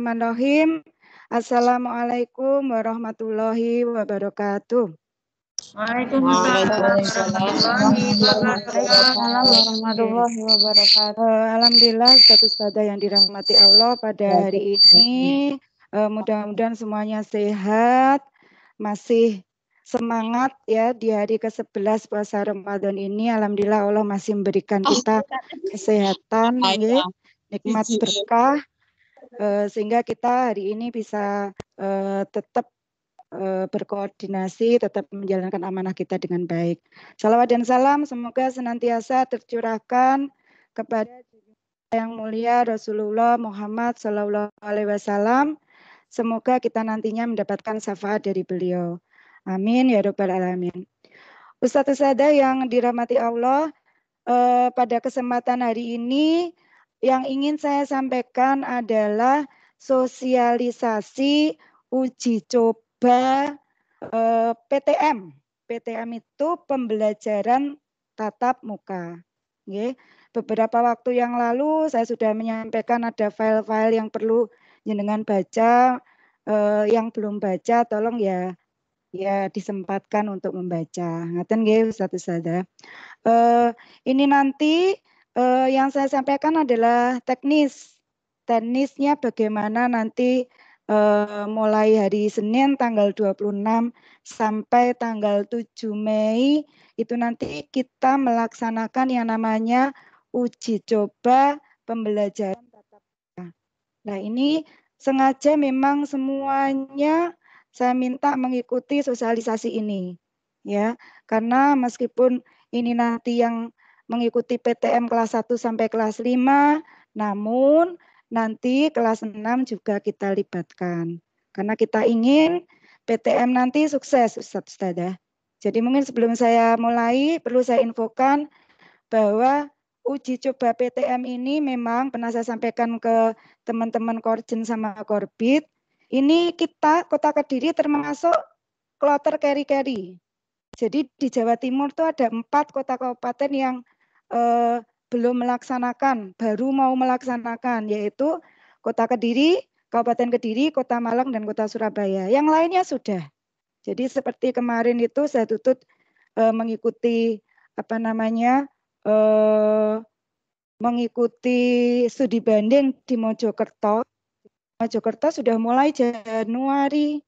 Bismillahirrahmanirrahim. Assalamualaikum warahmatullahi wabarakatuh. Waalaikumsalam warahmatullahi wabarakatuh. Alhamdulillah, status pada yang dirahmati Allah pada hari ini. Mudah-mudahan semuanya sehat, masih semangat ya di hari ke-11 puasa Ramadan ini. Alhamdulillah Allah masih memberikan kita kesehatan, nikmat berkah, sehingga kita hari ini bisa tetap berkoordinasi, tetap menjalankan amanah kita dengan baik. Salawat dan salam semoga senantiasa tercurahkan kepada yang mulia Rasulullah Muhammad Sallallahu Alaihi Wasallam. Semoga kita nantinya mendapatkan syafaat dari beliau. Amin ya Rabbal Alamin. Ustadz Ustadzah yang dirahmati Allah, pada kesempatan hari ini yang ingin saya sampaikan adalah sosialisasi uji coba PTM. PTM itu pembelajaran tatap muka. Beberapa waktu yang lalu saya sudah menyampaikan ada file-file yang perlu jenengan baca. Yang belum baca tolong ya disempatkan untuk membaca. Ngaten nggih Ustadz Ustadzah. Ini nanti yang saya sampaikan adalah teknisnya bagaimana nanti mulai hari Senin tanggal 26 sampai tanggal 7 Mei itu nanti kita melaksanakan yang namanya uji coba pembelajaran tatap muka. Nah, ini sengaja memang semuanya saya minta mengikuti sosialisasi ini ya, karena meskipun ini nanti yang mengikuti PTM kelas 1 sampai kelas 5, namun nanti kelas 6 juga kita libatkan. Karena kita ingin PTM nanti sukses, Ustadz Ustadzah. Jadi mungkin sebelum saya mulai, perlu saya infokan bahwa uji coba PTM ini memang pernah saya sampaikan ke teman-teman Korjen sama Korbit. Ini kita, Kota Kediri termasuk kloter keri-keri. Jadi di Jawa Timur tuh ada 4 kota kabupaten yang belum melaksanakan, baru mau melaksanakan, yaitu Kota Kediri, Kabupaten Kediri, Kota Malang, dan Kota Surabaya. Yang lainnya sudah. Jadi seperti kemarin itu saya tutut mengikuti mengikuti studi banding di Mojokerto. Mojokerto sudah mulai Januari,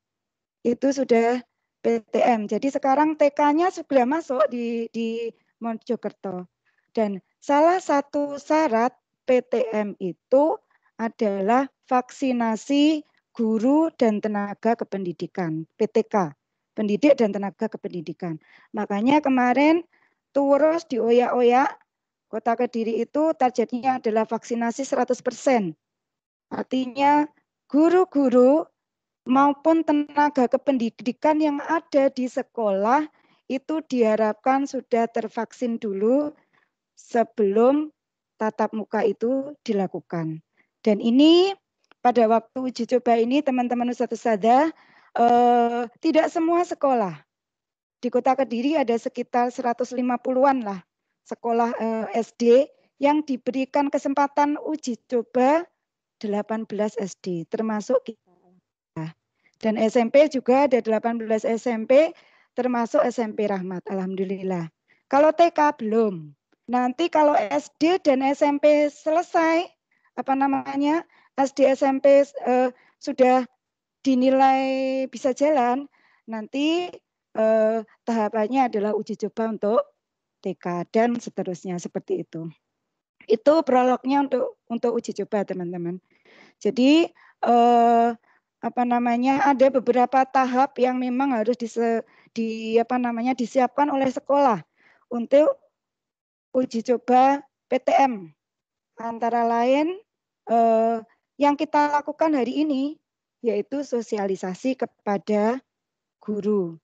itu sudah PTM. Jadi sekarang TK-nya sudah masuk di Mojokerto. Dan salah satu syarat PTM itu adalah vaksinasi guru dan tenaga kependidikan, PTK, pendidik dan tenaga kependidikan. Makanya kemarin terus dioyak-oyak, Kota Kediri itu targetnya adalah vaksinasi 100%. Artinya guru-guru maupun tenaga kependidikan yang ada di sekolah itu diharapkan sudah tervaksin dulu sebelum tatap muka itu dilakukan. Dan ini pada waktu uji coba ini teman-teman Ustadz Ustadzah, tidak semua sekolah. Di Kota Kediri ada sekitar 150-an lah sekolah SD yang diberikan kesempatan uji coba 18 SD, termasuk kita. Dan SMP juga ada 18 SMP, termasuk SMP Rahmat, Alhamdulillah. Kalau TK belum. Nanti kalau SD dan SMP selesai, SD SMP sudah dinilai bisa jalan, nanti tahapannya adalah uji coba untuk TK dan seterusnya seperti itu. Itu prolognya untuk uji coba teman-teman. Jadi ada beberapa tahap yang memang harus disiapkan oleh sekolah untuk uji coba PTM. Antara lain yang kita lakukan hari ini yaitu sosialisasi kepada guru,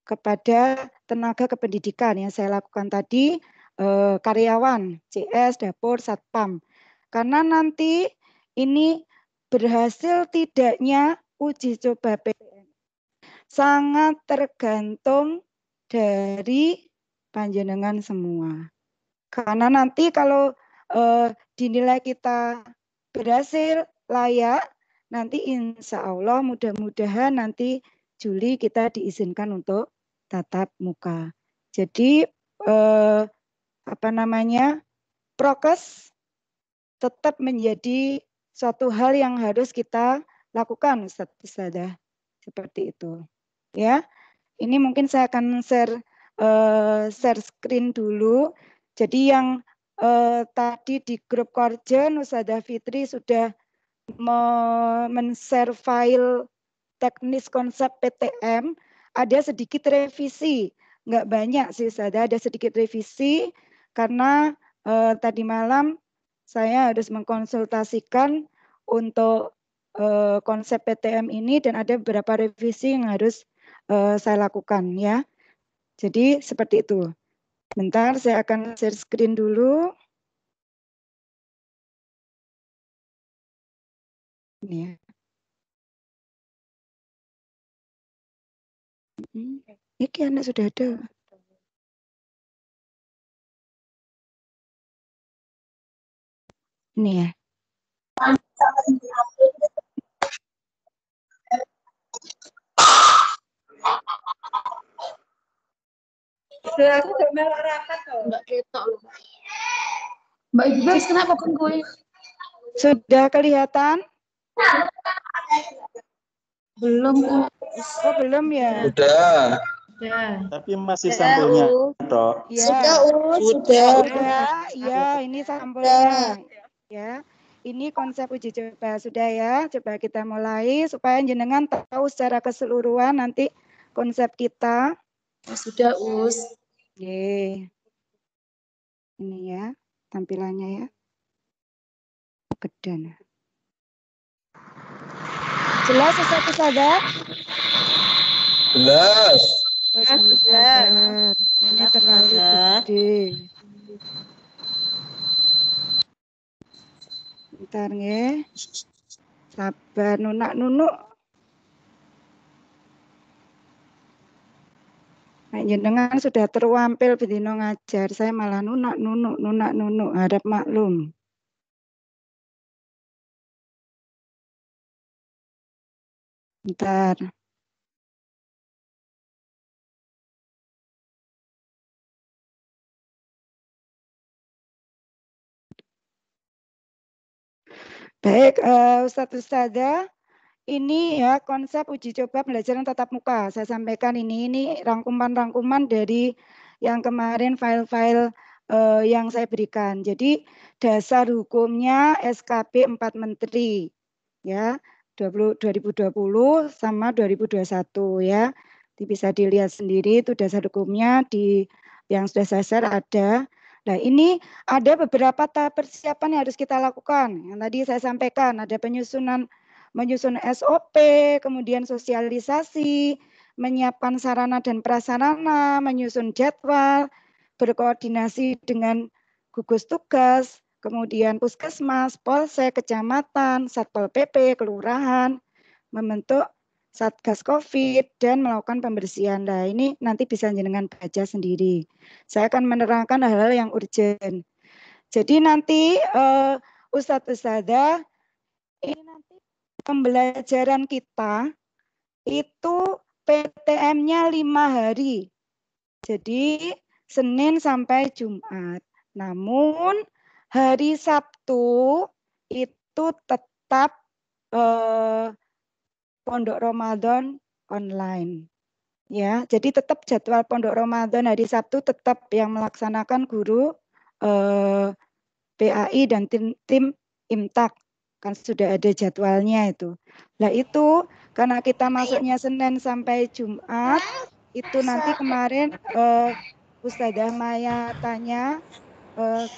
kepada tenaga kependidikan yang saya lakukan tadi, karyawan, CS, dapur, satpam. Karena nanti ini berhasil tidaknya uji coba PTM sangat tergantung dari panjenengan semua. Karena nanti kalau dinilai kita berhasil, layak, nanti insya Allah mudah-mudahan nanti Juli kita diizinkan untuk tatap muka. Jadi prokes tetap menjadi suatu hal yang harus kita lakukan, Ustazah. Seperti itu. Ya, ini mungkin saya akan share screen dulu. Jadi yang tadi di grup Korjen, Ustazah Fitri sudah men-share file teknis konsep PTM, ada sedikit revisi, nggak banyak sih, ada sedikit revisi karena tadi malam saya harus mengkonsultasikan untuk konsep PTM ini dan ada beberapa revisi yang harus saya lakukan ya. Jadi seperti itu. Bentar, saya akan share screen dulu. Ini ya. Ini anak sudah ada. Ini ya. Aku gak melak rapat kok. Mbak ketok loh. Mbak Ibu, kenapa pun gue? Sudah kelihatan? Belum. Oh, belum ya? Sudah. Ya. Tapi masih sampulnya, Dok. Ya. Sudah. Ya, ini sampulnya. Ya. Ini konsep uji coba sudah ya. Coba kita mulai supaya jenengan tahu secara keseluruhan nanti konsep kita. Sudah, Us. Oke. Ini ya tampilannya ya. Kedan. Jelas Ustazah? Jelas. Sabar. Ini terlalu gede. Bentar ya. Sabar nunak-nunuk. Nah, jenengan sudah terwampil bedino ngajar, saya malah nunak-nunuk, harap maklum. Bentar. Baik, Ustazah, ini ya konsep uji coba pembelajaran tatap muka. Saya sampaikan ini rangkuman-rangkuman dari yang kemarin file-file yang saya berikan. Jadi dasar hukumnya SKP 4 Menteri ya 2020 sama 2021 ya. Bisa dilihat sendiri itu dasar hukumnya di yang sudah saya share ada. Nah, ini ada beberapa tahap persiapan yang harus kita lakukan. Yang tadi saya sampaikan ada menyusun SOP, kemudian sosialisasi, menyiapkan sarana dan prasarana, menyusun jadwal, berkoordinasi dengan gugus tugas, kemudian puskesmas, polsek, kecamatan, satpol PP, kelurahan, membentuk Satgas COVID dan melakukan pembersihan. Nah, ini nanti bisa jenengan baca sendiri. Saya akan menerangkan hal-hal yang urgent. Jadi nanti Ustazah, ini nanti pembelajaran kita itu PTM-nya 5 hari. Jadi Senin sampai Jumat. Namun hari Sabtu itu tetap Pondok Ramadan online. Ya, jadi tetap jadwal Pondok Ramadan hari Sabtu tetap yang melaksanakan guru PAI dan tim Imtak. Kan sudah ada jadwalnya itu. Nah itu karena kita masuknya Senin sampai Jumat, itu nanti kemarin Ustazah Maya tanya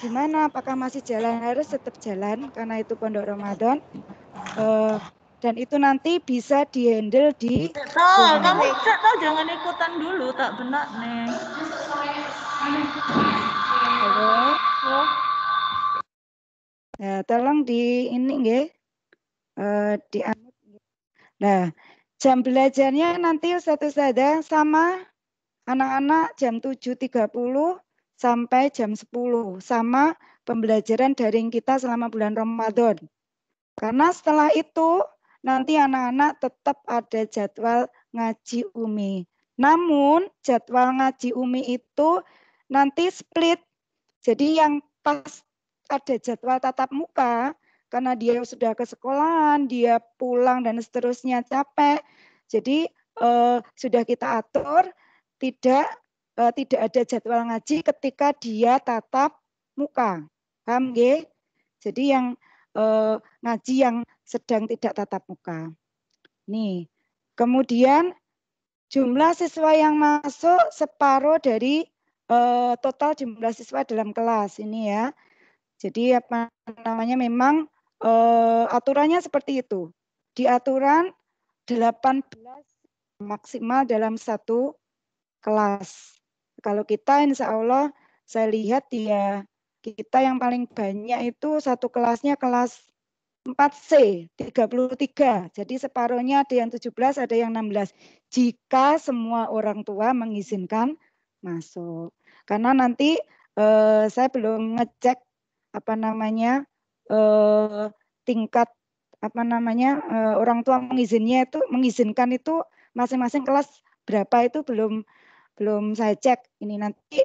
gimana apakah masih jalan, harus tetap jalan karena itu Pondok Ramadan. Dan itu nanti bisa dihandle di kamu jangan ikutan dulu, tak benak nih. Halo. Nah, tolong di ini nggih. Nah, jam belajarnya nanti Ustazah sama anak-anak jam 7.30 sampai jam 10 sama pembelajaran daring kita selama bulan Ramadan. Karena setelah itu nanti anak-anak tetap ada jadwal ngaji UMI. Namun jadwal ngaji UMI itu nanti split. Jadi yang pas ada jadwal tatap muka, karena dia sudah ke sekolahan, dia pulang dan seterusnya capek. Jadi sudah kita atur tidak ada jadwal ngaji ketika dia tatap muka. Paham nggih? Jadi yang ngaji yang sedang tidak tatap muka. Nih, kemudian jumlah siswa yang masuk separuh dari total jumlah siswa dalam kelas ini ya. Jadi apa namanya memang aturannya seperti itu. Di aturan 18 maksimal dalam satu kelas. Kalau kita insya Allah saya lihat ya kita yang paling banyak itu satu kelasnya kelas 4C, 33. Jadi separuhnya ada yang 17, ada yang 16. Jika semua orang tua mengizinkan masuk. Karena nanti saya belum ngecek apa namanya tingkat apa namanya orang tua mengizinkan itu masing-masing kelas berapa itu belum saya cek. Ini nanti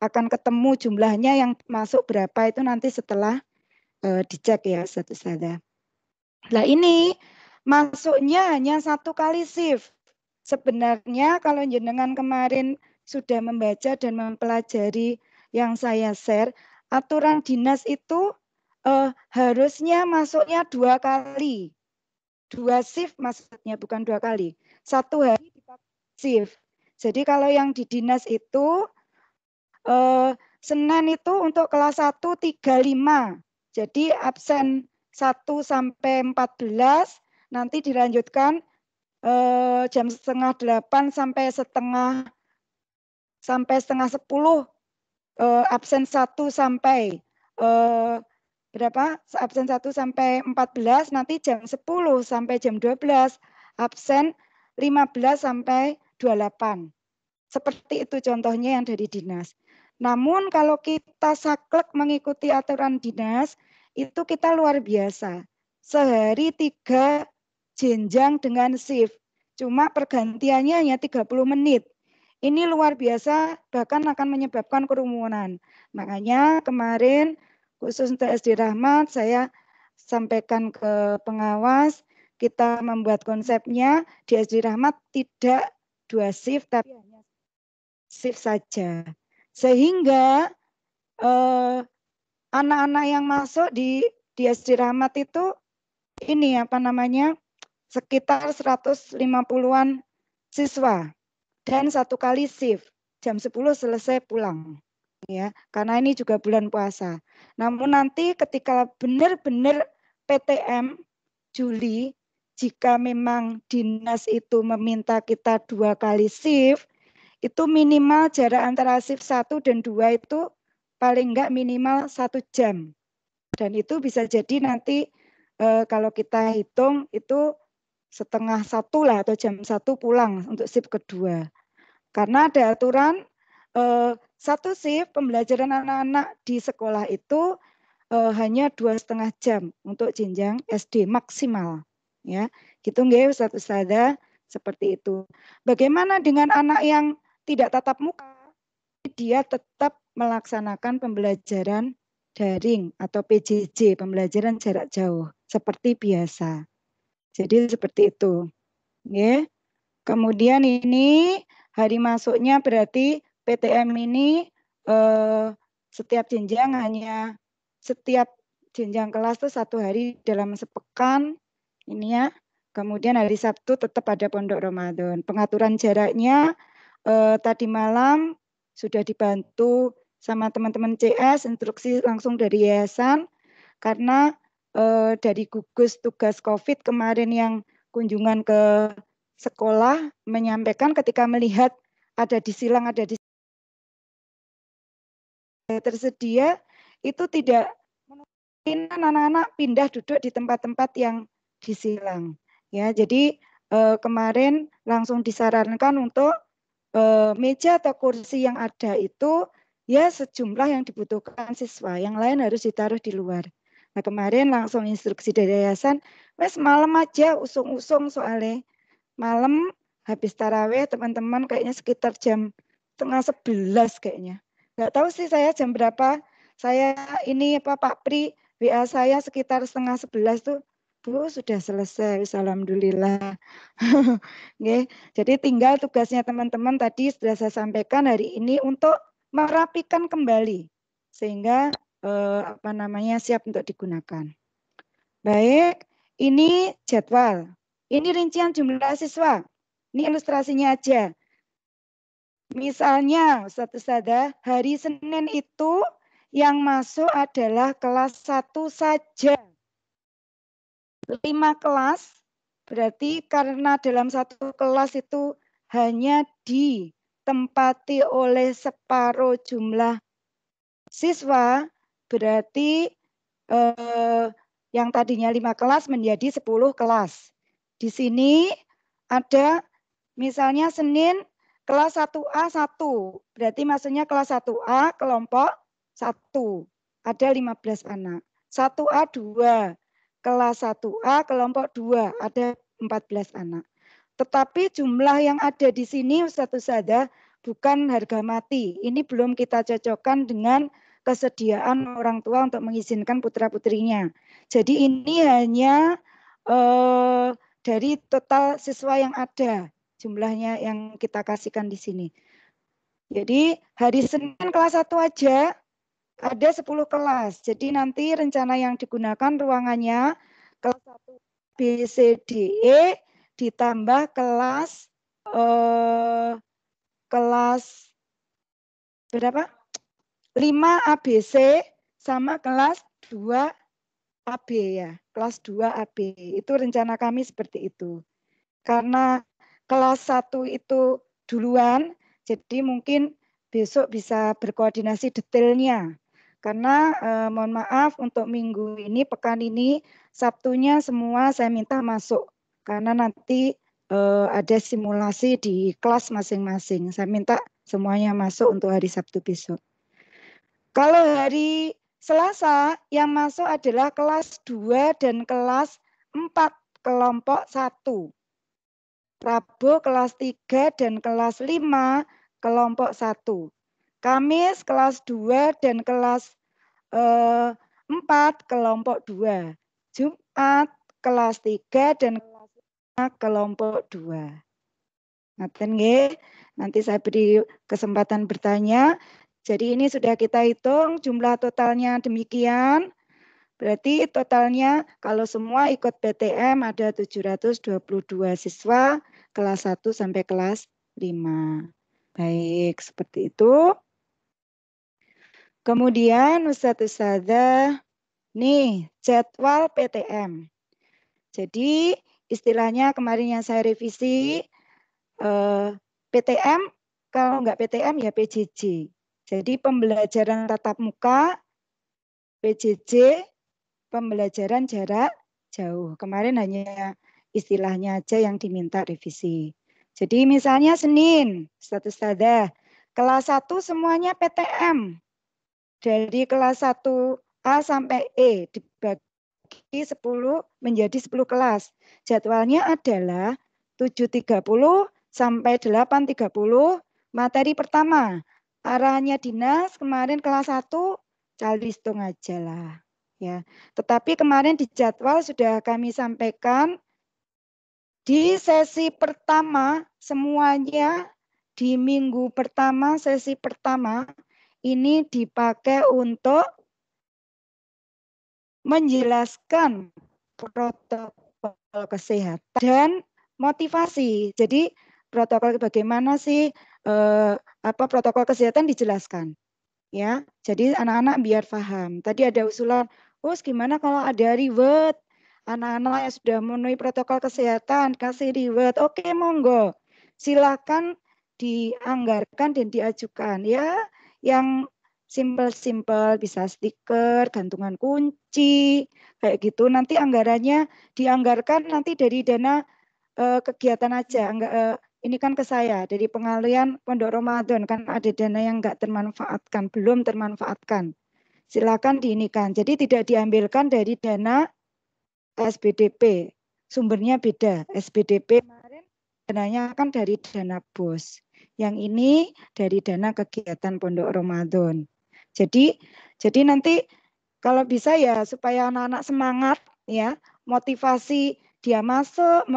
akan ketemu jumlahnya yang masuk berapa itu nanti setelah dicek ya satu saja. Nah ini masuknya hanya satu kali shift. Sebenarnya kalau jenengan kemarin sudah membaca dan mempelajari yang saya share, aturan dinas itu harusnya masuknya 2 kali. 2 shift maksudnya, bukan 2 kali. 1 hari shift. Jadi kalau yang di dinas itu Senin itu untuk kelas 1 35. Jadi absen 1 sampai 14, nanti dilanjutkan jam setengah 8 sampai setengah 10, absen 1 sampai berapa? Absen 1 sampai 14, nanti jam 10 sampai jam 12, absen 15 sampai 28. Seperti itu contohnya yang dari dinas. Namun kalau kita saklek mengikuti aturan dinas, itu kita luar biasa. Sehari 3 jenjang dengan shift. Cuma pergantiannya hanya 30 menit. Ini luar biasa, bahkan akan menyebabkan kerumunan. Makanya kemarin khusus untuk SD Rahmat, saya sampaikan ke pengawas, kita membuat konsepnya di SD Rahmat tidak 2 shift, tapi hanya shift saja. Sehingga anak-anak yang masuk di SD Rahmat itu ini apa namanya sekitar 150-an siswa dan 1 kali shift jam 10 selesai pulang ya karena ini juga bulan puasa. Namun nanti ketika benar-benar PTM Juli jika memang dinas itu meminta kita 2 kali shift itu minimal jarak antara shift 1 dan 2 itu paling enggak minimal 1 jam. Dan itu bisa jadi nanti kalau kita hitung itu setengah 1 lah atau jam 1 pulang untuk shift kedua. Karena ada aturan 1 shift pembelajaran anak-anak di sekolah itu hanya 2,5 jam untuk jenjang SD maksimal. Ya, gitu nggih Ustazah seperti itu. Bagaimana dengan anak yang tidak tatap muka, dia tetap melaksanakan pembelajaran daring atau PJJ, pembelajaran jarak jauh, seperti biasa. Jadi seperti itu. Oke. Kemudian ini hari masuknya berarti PTM ini setiap jenjang hanya setiap jenjang kelas itu 1 hari dalam sepekan. Ini ya. Kemudian hari Sabtu tetap ada pondok Ramadan. Pengaturan jaraknya tadi malam sudah dibantu sama teman-teman CS, instruksi langsung dari yayasan karena dari gugus tugas COVID kemarin yang kunjungan ke sekolah menyampaikan ketika melihat ada di silang, ada di tersedia itu tidak mungkin anak-anak pindah duduk di tempat-tempat yang di silang. Ya, jadi kemarin langsung disarankan untuk meja atau kursi yang ada itu ya sejumlah yang dibutuhkan siswa, yang lain harus ditaruh di luar. Nah kemarin langsung instruksi dari yayasan Mas malam aja usung-usung soalnya. Malam habis taraweh teman-teman kayaknya sekitar jam 10:30 kayaknya. Nggak tahu sih saya jam berapa. Saya ini Pak Pri WA saya sekitar 10:30 tuh. Bu sudah selesai, alhamdulillah. Oke, jadi tinggal tugasnya teman-teman tadi sudah saya sampaikan hari ini untuk merapikan kembali sehingga siap untuk digunakan. Baik, ini jadwal. Ini rincian jumlah siswa. Ini ilustrasinya aja. Misalnya, Ustazah, hari Senin itu yang masuk adalah kelas 1 saja. 5 kelas, berarti karena dalam satu kelas itu hanya ditempati oleh separuh jumlah siswa, berarti yang tadinya 5 kelas menjadi 10 kelas. Di sini ada misalnya Senin kelas 1A 1, berarti maksudnya kelas 1A kelompok 1, ada 15 anak. 1A 2, kelas 1A kelompok 2, ada 14 anak. Tetapi jumlah yang ada di sini Ustazah bukan harga mati. Ini belum kita cocokkan dengan kesediaan orang tua untuk mengizinkan putra-putrinya. Jadi ini hanya dari total siswa yang ada, jumlahnya yang kita kasihkan di sini. Jadi hari Senin kelas 1 aja ada 10 kelas. Jadi nanti rencana yang digunakan ruangannya kelas 1 B, C, D, E ditambah kelas berapa? 5 ABC sama kelas 2 AB ya. Kelas 2 AB. Itu rencana kami seperti itu. Karena kelas 1 itu duluan, jadi mungkin besok bisa berkoordinasi detailnya. Karena mohon maaf untuk minggu ini, pekan ini, Sabtunya semua saya minta masuk. Karena nanti ada simulasi di kelas masing-masing. Saya minta semuanya masuk untuk hari Sabtu besok. Kalau hari Selasa yang masuk adalah kelas 2 dan kelas 4 kelompok 1. Rabu kelas 3 dan kelas 5 kelompok 1. Kamis kelas 2 dan kelas 4 kelompok 2. Jumat kelas 3 dan kelas 5 kelompok 2. Nanti saya beri kesempatan bertanya. Jadi ini sudah kita hitung jumlah totalnya demikian. Berarti totalnya kalau semua ikut PTM ada 722 siswa kelas 1 sampai kelas 5. Baik, seperti itu. Kemudian Ustazah, nih jadwal PTM. Jadi istilahnya kemarin yang saya revisi PTM, kalau enggak PTM ya PJJ. Jadi pembelajaran tatap muka, PJJ, pembelajaran jarak jauh. Kemarin hanya istilahnya aja yang diminta revisi. Jadi misalnya Senin, Ustazah, kelas 1 semuanya PTM. Dari kelas 1A sampai E dibagi 10 menjadi 10 kelas. Jadwalnya adalah 7.30 sampai 8.30 materi pertama. Arahannya dinas kemarin kelas 1 calistung aja lah. Ya. Tetapi kemarin di jadwal sudah kami sampaikan di sesi pertama semuanya di minggu pertama sesi pertama ini dipakai untuk menjelaskan protokol kesehatan dan motivasi. Jadi protokol bagaimana sih protokol kesehatan dijelaskan. Ya, jadi anak-anak biar paham. Tadi ada usulan, gimana kalau ada reward? Anak-anak yang sudah memenuhi protokol kesehatan kasih reward. Oke, monggo. Silakan dianggarkan dan diajukan ya. Yang simpel-simpel bisa stiker, gantungan kunci, kayak gitu. Nanti anggarannya dianggarkan nanti dari dana kegiatan aja. Ini kan ke saya dari pengalian Pondok Ramadan kan ada dana yang enggak termanfaatkan, belum termanfaatkan. Silakan diinikan. Jadi tidak diambilkan dari dana SBDP. Sumbernya beda. SBDP kemarin dananya kan dari dana BOS. Yang ini dari dana kegiatan Pondok Ramadan. Jadi nanti kalau bisa ya supaya anak-anak semangat ya, motivasi dia masuk,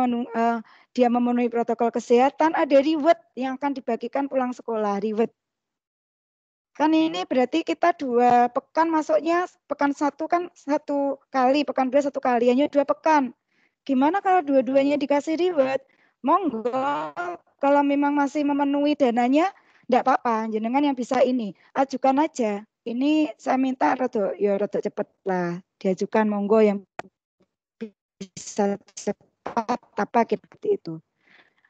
dia memenuhi protokol kesehatan, ada reward yang akan dibagikan pulang sekolah, reward. Kan ini berarti kita 2 pekan masuknya, pekan 1 kan 1 kali, pekan 2 1 kali, hanya 2 pekan. Gimana kalau dua-duanya dikasih reward? Monggo, kalau memang masih memenuhi dananya, enggak apa-apa, jenengan yang bisa ini, ajukan aja. Ini saya minta rada cepet lah, diajukan monggo yang bisa cepat apa seperti itu.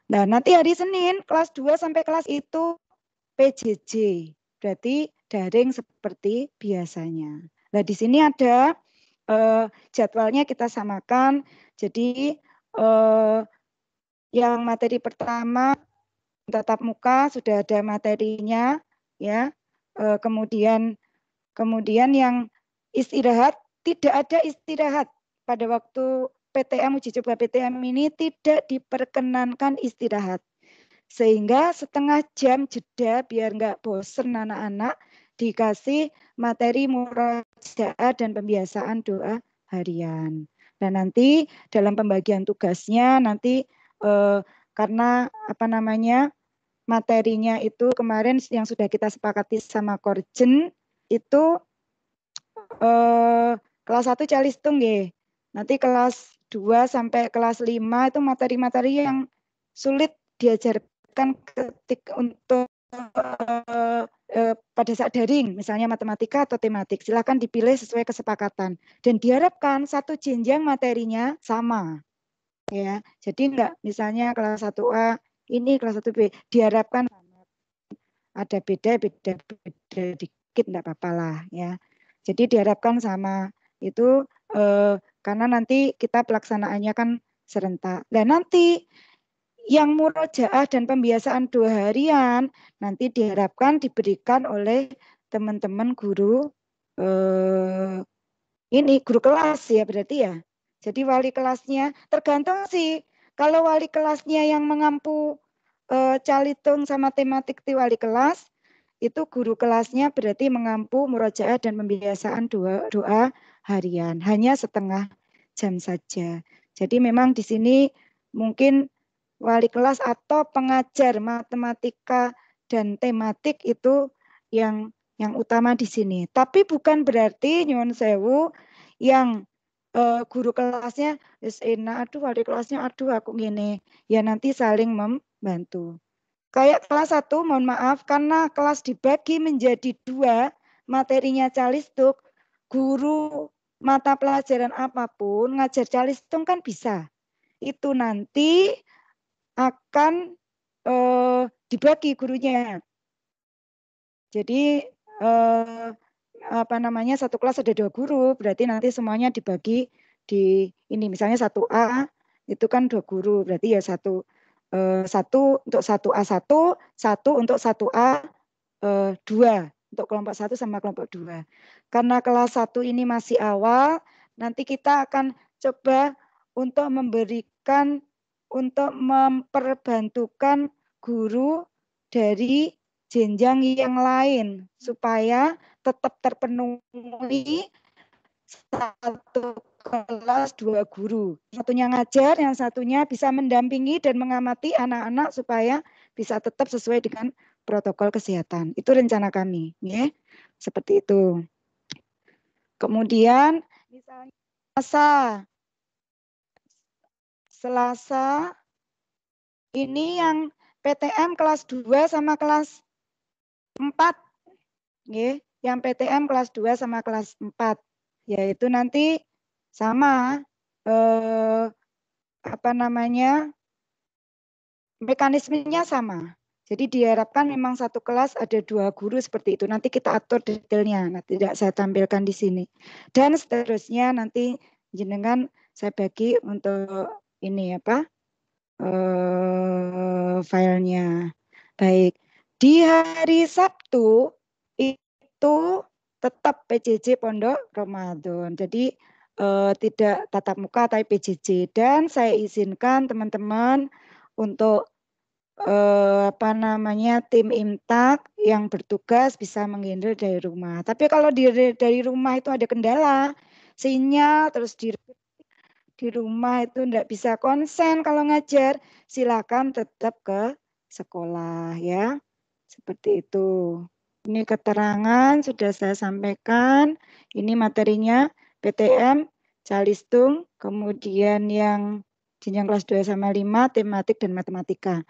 Nah, nanti hari Senin kelas 2 sampai kelas itu PJJ. Berarti daring seperti biasanya. Nah, di sini ada jadwalnya kita samakan. Jadi yang materi pertama tatap muka sudah ada materinya ya. Kemudian yang istirahat, tidak ada istirahat pada waktu PTM uji coba PTM ini, tidak diperkenankan istirahat. Sehingga setengah jam jeda biar nggak bosen anak-anak, dikasih materi murojaah dan pembiasaan doa harian. Dan nanti dalam pembagian tugasnya nanti karena materinya itu kemarin yang sudah kita sepakati sama Korjen itu kelas 1 Calistung ya. Nanti kelas 2 sampai kelas 5 itu materi-materi yang sulit diajarkan ketika untuk pada saat daring, misalnya matematika atau tematik, silakan dipilih sesuai kesepakatan dan diharapkan satu jenjang materinya sama, ya. Jadi enggak, misalnya kelas 1A ini kelas 1B, diharapkan ada beda dikit enggak apa-apa lah, ya. Jadi diharapkan sama itu karena nanti kita pelaksanaannya kan serentak. Dan nanti yang murojaah dan pembiasaan 2 harian nanti diharapkan diberikan oleh teman-teman guru guru kelas ya berarti ya. Jadi wali kelasnya tergantung sih. Kalau wali kelasnya yang mengampu Calitung sama tematik di wali kelas, itu guru kelasnya berarti mengampu murojaah dan pembiasaan doa harian. Hanya setengah jam saja. Jadi memang di sini mungkin wali kelas atau pengajar matematika dan tematik itu yang utama di sini. Tapi bukan berarti nyuwun sewu yang guru kelasnya enak, aduh wali kelasnya aduh aku gini. Ya nanti saling membantu. Kayak kelas 1 mohon maaf karena kelas dibagi menjadi 2, materinya Calistung, guru mata pelajaran apapun ngajar Calistung kan bisa. Itu nanti akan dibagi gurunya. Jadi satu kelas ada 2 guru, berarti nanti semuanya dibagi di ini misalnya 1A itu kan 2 guru, berarti ya satu untuk 1A1, satu untuk 1A 2 untuk kelompok 1 sama kelompok 2. Karena kelas 1 ini masih awal, nanti kita akan coba untuk memperbantukan guru dari jenjang yang lain supaya tetap terpenuhi satu kelas 2 guru. Satunya ngajar, yang satunya bisa mendampingi dan mengamati anak-anak supaya bisa tetap sesuai dengan protokol kesehatan. Itu rencana kami, ya. Seperti itu. Kemudian misalnya Selasa ini yang PTM kelas 2 sama kelas 4. Nggih, yang PTM kelas 2 sama kelas 4. Yaitu nanti sama mekanismenya sama. Jadi diharapkan memang satu kelas ada 2 guru seperti itu. Nanti kita atur detailnya, nanti tidak saya tampilkan di sini. Dan seterusnya nanti jenengan saya bagi untuk ini filenya. Baik. Di hari Sabtu itu tetap PJJ Pondok Ramadan. Jadi tidak tatap muka tapi PJJ, dan saya izinkan teman-teman untuk tim imtak yang bertugas bisa menghandle dari rumah. Tapi kalau dari rumah itu ada kendala sinyal, terus di rumah itu tidak bisa konsen kalau ngajar, silakan tetap ke sekolah ya. Seperti itu. Ini keterangan sudah saya sampaikan. Ini materinya PTM, Calistung, kemudian yang jenjang kelas 2 sama 5, tematik dan matematika.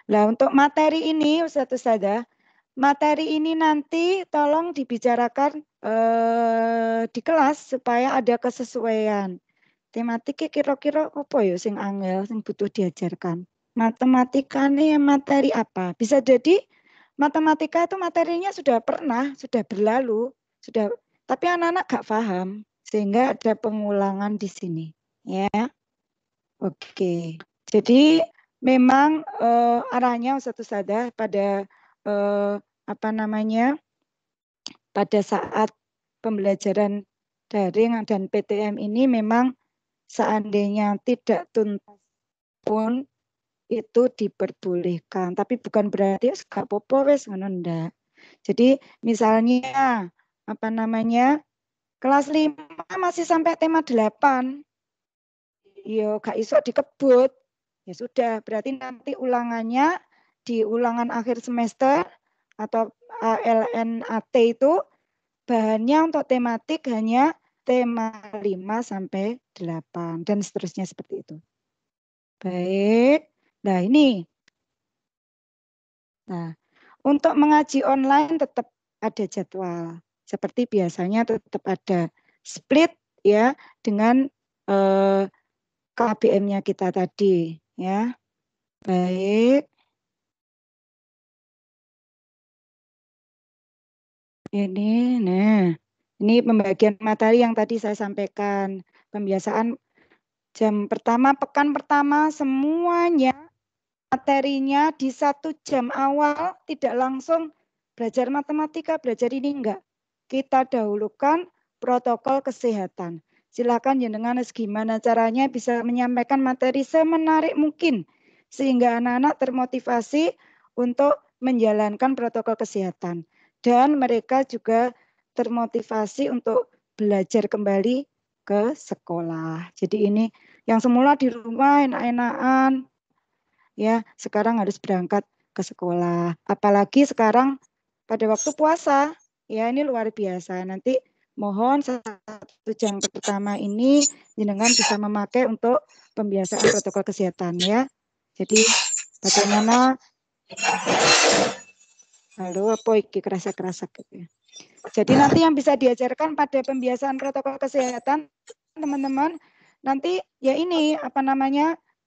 Nah, untuk materi ini Ustaz Ustazah, materi ini nanti tolong dibicarakan di kelas supaya ada kesesuaian. Tematiknya kira-kira apa ya sing angel, sing butuh diajarkan. Matematika nih materi apa? Bisa jadi matematika itu materinya sudah pernah, sudah berlalu, sudah, tapi anak-anak gak paham sehingga ada pengulangan di sini, ya. Oke. Jadi memang arahnya Ustaz Ustazah pada pada saat pembelajaran daring dan PTM ini memang seandainya tidak tuntas pun itu diperbolehkan, tapi bukan berarti gak apa-apa wes ngono ndak. Jadi misalnya kelas 5 masih sampai tema 8. Yo gak iso dikebut. Ya sudah, berarti nanti ulangannya di ulangan akhir semester atau ALNAT itu bahannya untuk tematik hanya tema 5 sampai 8 dan seterusnya seperti itu. Baik. Nah, ini. Nah, untuk mengaji online tetap ada jadwal. Seperti biasanya tetap ada split ya dengan KBM-nya kita tadi ya. Baik. Ini pembagian materi yang tadi saya sampaikan. Pembiasaan jam pertama, pekan pertama semuanya materinya di 1 jam awal tidak langsung belajar matematika, belajar ini enggak. Kita dahulukan protokol kesehatan. Silakan jenengan gimana caranya bisa menyampaikan materi semenarik mungkin sehingga anak-anak termotivasi untuk menjalankan protokol kesehatan dan mereka juga termotivasi untuk belajar kembali ke sekolah. Jadi ini yang semula di rumah enak-enakan ya, sekarang harus berangkat ke sekolah. Apalagi sekarang pada waktu puasa, ya ini luar biasa. Nanti mohon 1 jam pertama ini jenengan bisa memakai untuk pembiasaan protokol kesehatan ya. Jadi bagaimana apa iki kerasa-kerasa gitu ya. Jadi nanti yang bisa diajarkan pada pembiasaan protokol kesehatan teman-teman nanti ya ini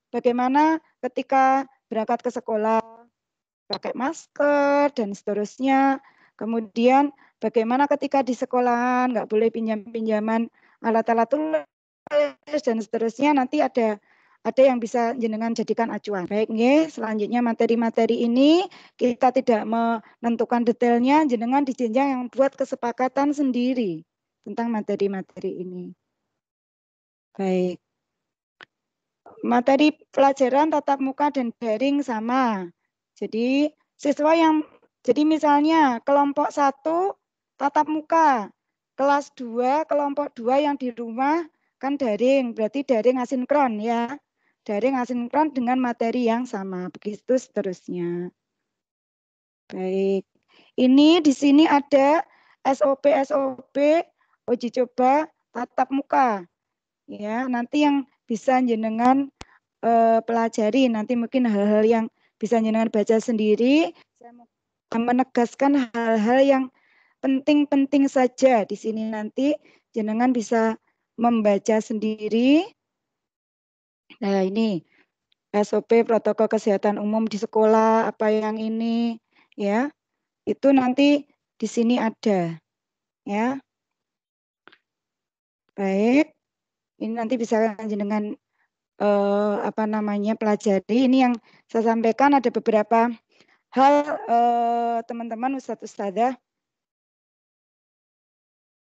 bagaimana ketika berangkat ke sekolah pakai masker dan seterusnya. Kemudian bagaimana ketika di sekolahan nggak boleh pinjam-pinjaman alat-alat tulis dan seterusnya. Nanti ada yang bisa jenengan jadikan acuan. Baik, selanjutnya materi-materi ini kita tidak menentukan detailnya, jenengan di jenjang yang buat kesepakatan sendiri tentang materi-materi ini. Baik. Materi pelajaran tatap muka dan daring sama. Jadi misalnya kelompok 1 tatap muka, kelas 2 kelompok 2 yang di rumah kan daring, berarti daring asinkron ya. Daring asinkron dengan materi yang sama, begitu seterusnya. Baik. Ini di sini ada SOP uji coba tatap muka. Ya, nanti yang bisa jenengan pelajari, nanti mungkin hal-hal yang bisa jenengan baca sendiri. Saya mau menegaskan hal-hal yang penting-penting saja di sini, nanti jenengan bisa membaca sendiri. Nah, ini SOP protokol kesehatan umum di sekolah, apa yang ini ya. Itu nanti di sini ada ya. Baik. Ini nanti bisa jenengan pelajari. Ini yang saya sampaikan ada beberapa hal teman-teman Ustadz Ustadzah.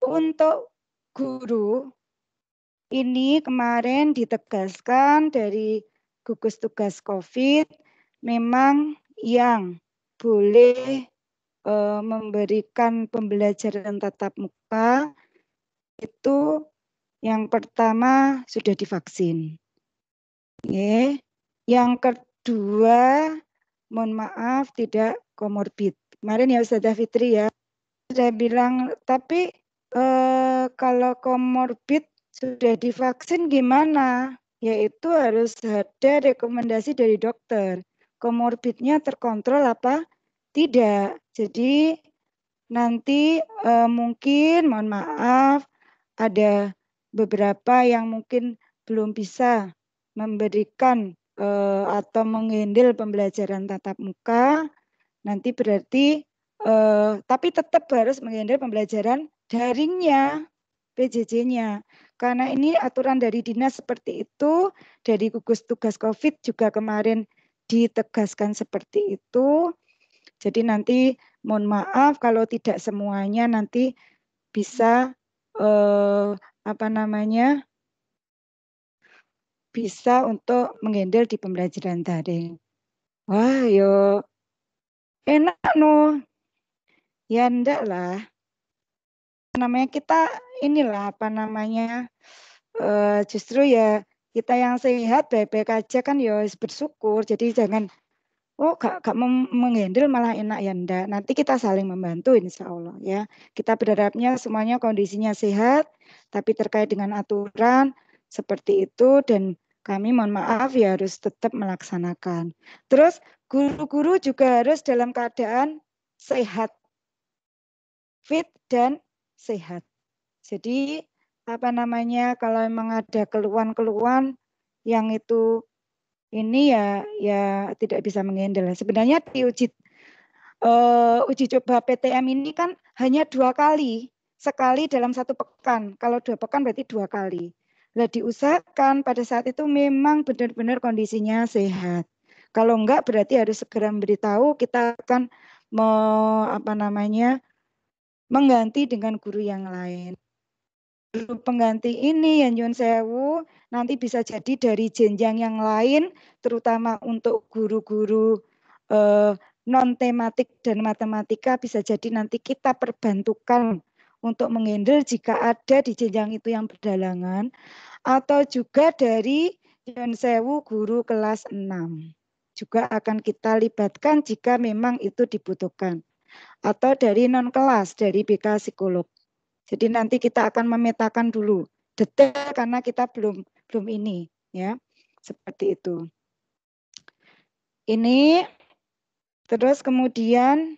Untuk guru ini kemarin ditegaskan dari gugus tugas COVID, memang yang boleh memberikan pembelajaran tatap muka itu yang pertama sudah divaksin. Yang kedua, mohon maaf tidak komorbid. Kemarin ya Ustazah Fitri ya, saya bilang, tapi kalau komorbid sudah divaksin gimana? Yaitu harus ada rekomendasi dari dokter. Komorbidnya terkontrol apa? Tidak. Jadi nanti mungkin mohon maaf ada beberapa yang mungkin belum bisa memberikan atau menghandle pembelajaran tatap muka, nanti berarti tapi tetap harus menghandle pembelajaran daringnya, PJJ-nya. Karena ini aturan dari dinas seperti itu, dari gugus tugas COVID juga kemarin ditegaskan seperti itu. Jadi nanti mohon maaf kalau tidak semuanya nanti bisa bisa untuk menghandle di pembelajaran daring. Wah, yo enak no. Ya enggak lah. Namanya kita inilah justru ya kita yang sehat baik-baik aja kan ya bersyukur. Jadi jangan gak menghandle malah enak ya enggak. Nanti kita saling membantu insya Allah ya. Kita berharapnya semuanya kondisinya sehat, tapi terkait dengan aturan seperti itu dan kami mohon maaf ya harus tetap melaksanakan. Terus guru-guru juga harus dalam keadaan sehat, fit dan sehat. Jadi kalau memang ada keluhan-keluhan yang itu ini ya tidak bisa menghandle. Sebenarnya di uji coba PTM ini kan hanya 2 kali, sekali dalam 1 pekan. Kalau 2 pekan berarti 2 kali. Nah, diusahakan pada saat itu memang benar-benar kondisinya sehat. Kalau enggak berarti harus segera memberitahu, kita akan mengganti dengan guru yang lain. Guru pengganti ini yang nyuwun sewu nanti bisa jadi dari jenjang yang lain, terutama untuk guru-guru non tematik dan matematika bisa jadi nanti kita perbantukan untuk menghandle jika ada di jenjang itu yang berdalangan, atau juga dari nyuwun sewu guru kelas 6 juga akan kita libatkan jika memang itu dibutuhkan, atau dari non kelas dari BK psikolog. Jadi nanti kita akan memetakan dulu detail karena kita belum ini ya. Seperti itu. Ini terus kemudian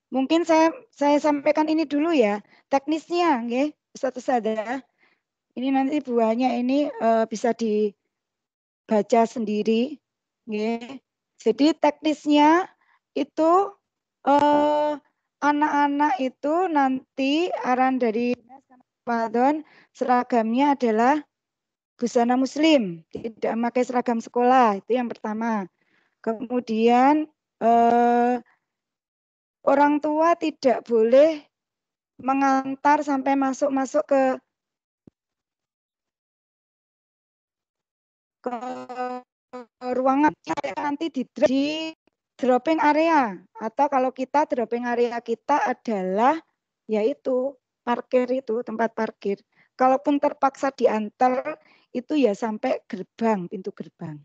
mungkin saya sampaikan ini dulu ya. Teknisnya nggih, Ustaz-Ustazah. Ini nanti buahnya ini bisa dibaca sendiri nggih. Jadi teknisnya itu anak-anak itu nanti arahan dari Ramadan seragamnya adalah busana muslim, tidak memakai seragam sekolah, itu yang pertama. Kemudian orang tua tidak boleh mengantar sampai masuk ke ruangan, nanti di dropping area, atau kalau kita dropping area kita adalah yaitu parkir, itu tempat parkir. Kalaupun terpaksa diantar itu ya sampai gerbang, pintu gerbang.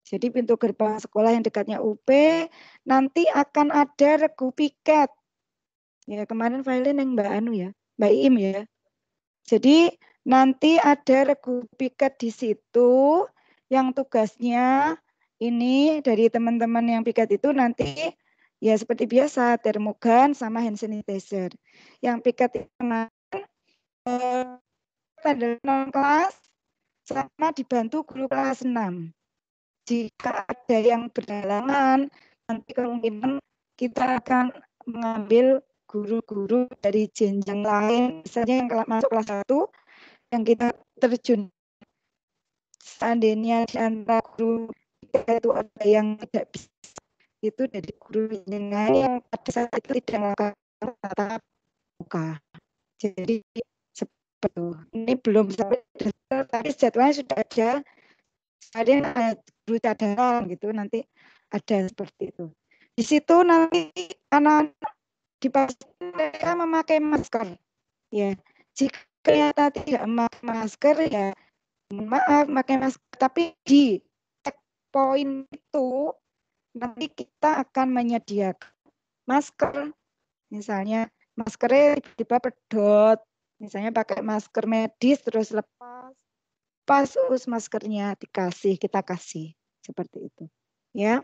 Jadi pintu gerbang sekolah yang dekatnya UP nanti akan ada regu piket. Ya kemarin file yang Mbak Anu ya, Mbak Im ya. Jadi nanti ada regu piket di situ yang tugasnya ini dari teman-teman yang piket itu nanti ya seperti biasa termogan sama hand sanitizer. Yang piket itu adalah non kelas sama dibantu guru kelas 6. Jika ada yang berhalangan, nanti kemungkinan kita akan mengambil guru-guru dari jenjang lain, misalnya yang masuk kelas 1, yang kita terjun. Seandainya di antara guru itu ada yang tidak bisa, itu dari guru yang lain yang pada saat itu tidak melakukan tatap muka. Jadi Betul. Ini belum sampai detail, tapi jadwalnya sudah ada. Ada yang ada guru cadangan gitu, nanti ada seperti itu. Di situ nanti anak-anak dipastikan mereka memakai masker. Ya, jika ternyata tidak memakai masker ya maaf pakai masker. Tapi di checkpoint itu nanti kita akan menyediakan masker. Misalnya maskernya tiba-tiba pedot, misalnya pakai masker medis terus lepas, pas maskernya kita kasih seperti itu, ya.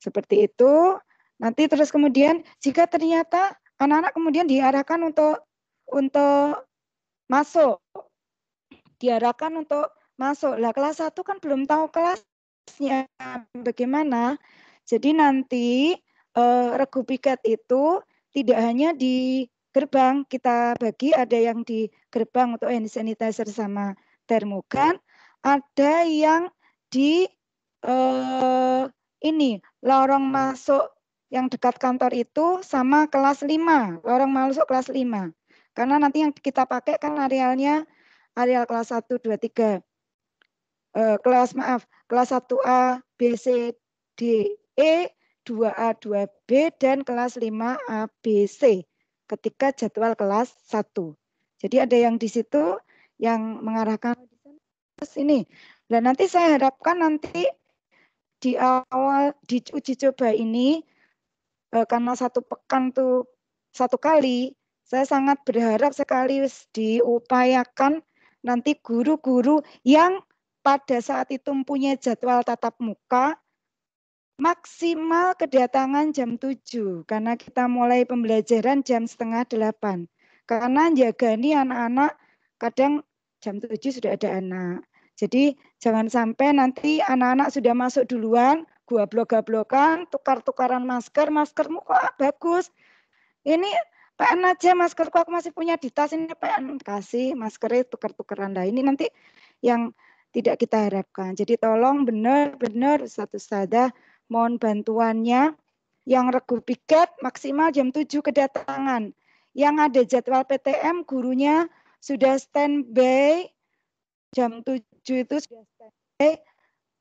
Seperti itu. Nanti terus kemudian jika ternyata anak-anak kemudian diarahkan untuk masuk, Lah kelas 1 kan belum tahu kelasnya bagaimana. Jadi nanti regu piket itu tidak hanya di gerbang, kita bagi ada yang di gerbang untuk hand sanitizer sama termogan, ada yang di lorong masuk yang dekat kantor itu sama kelas 5, lorong masuk kelas 5. Karena nanti yang kita pakai kan arealnya areal kelas 1, 2, 3. Kelas 1A, B, C, D, E, 2A, 2B, dan kelas 5A, B, C. Ketika jadwal kelas 1. Jadi ada yang di situ yang mengarahkan terus ini. Dan nanti saya harapkan nanti di awal di uji coba ini karena 1 pekan tuh 1 kali, saya sangat berharap sekali diupayakan nanti guru-guru yang pada saat itu mempunyai jadwal tatap muka maksimal kedatangan jam 7 karena kita mulai pembelajaran jam 7:30. Karena jaga ini anak-anak kadang jam 7 sudah ada anak. Jadi jangan sampai nanti anak-anak sudah masuk duluan, gablok-gablokan, tukar-tukaran maskermu kok bagus. Ini PN aja maskerku aku masih punya di tas, ini PN kasih maskernya tukar-tukaran. Nah ini nanti yang tidak kita harapkan. Jadi tolong benar-benar Ustadzah mohon bantuannya yang regu piket maksimal jam 7 kedatangan. Yang ada jadwal PTM gurunya sudah standby jam 7 itu sudah standby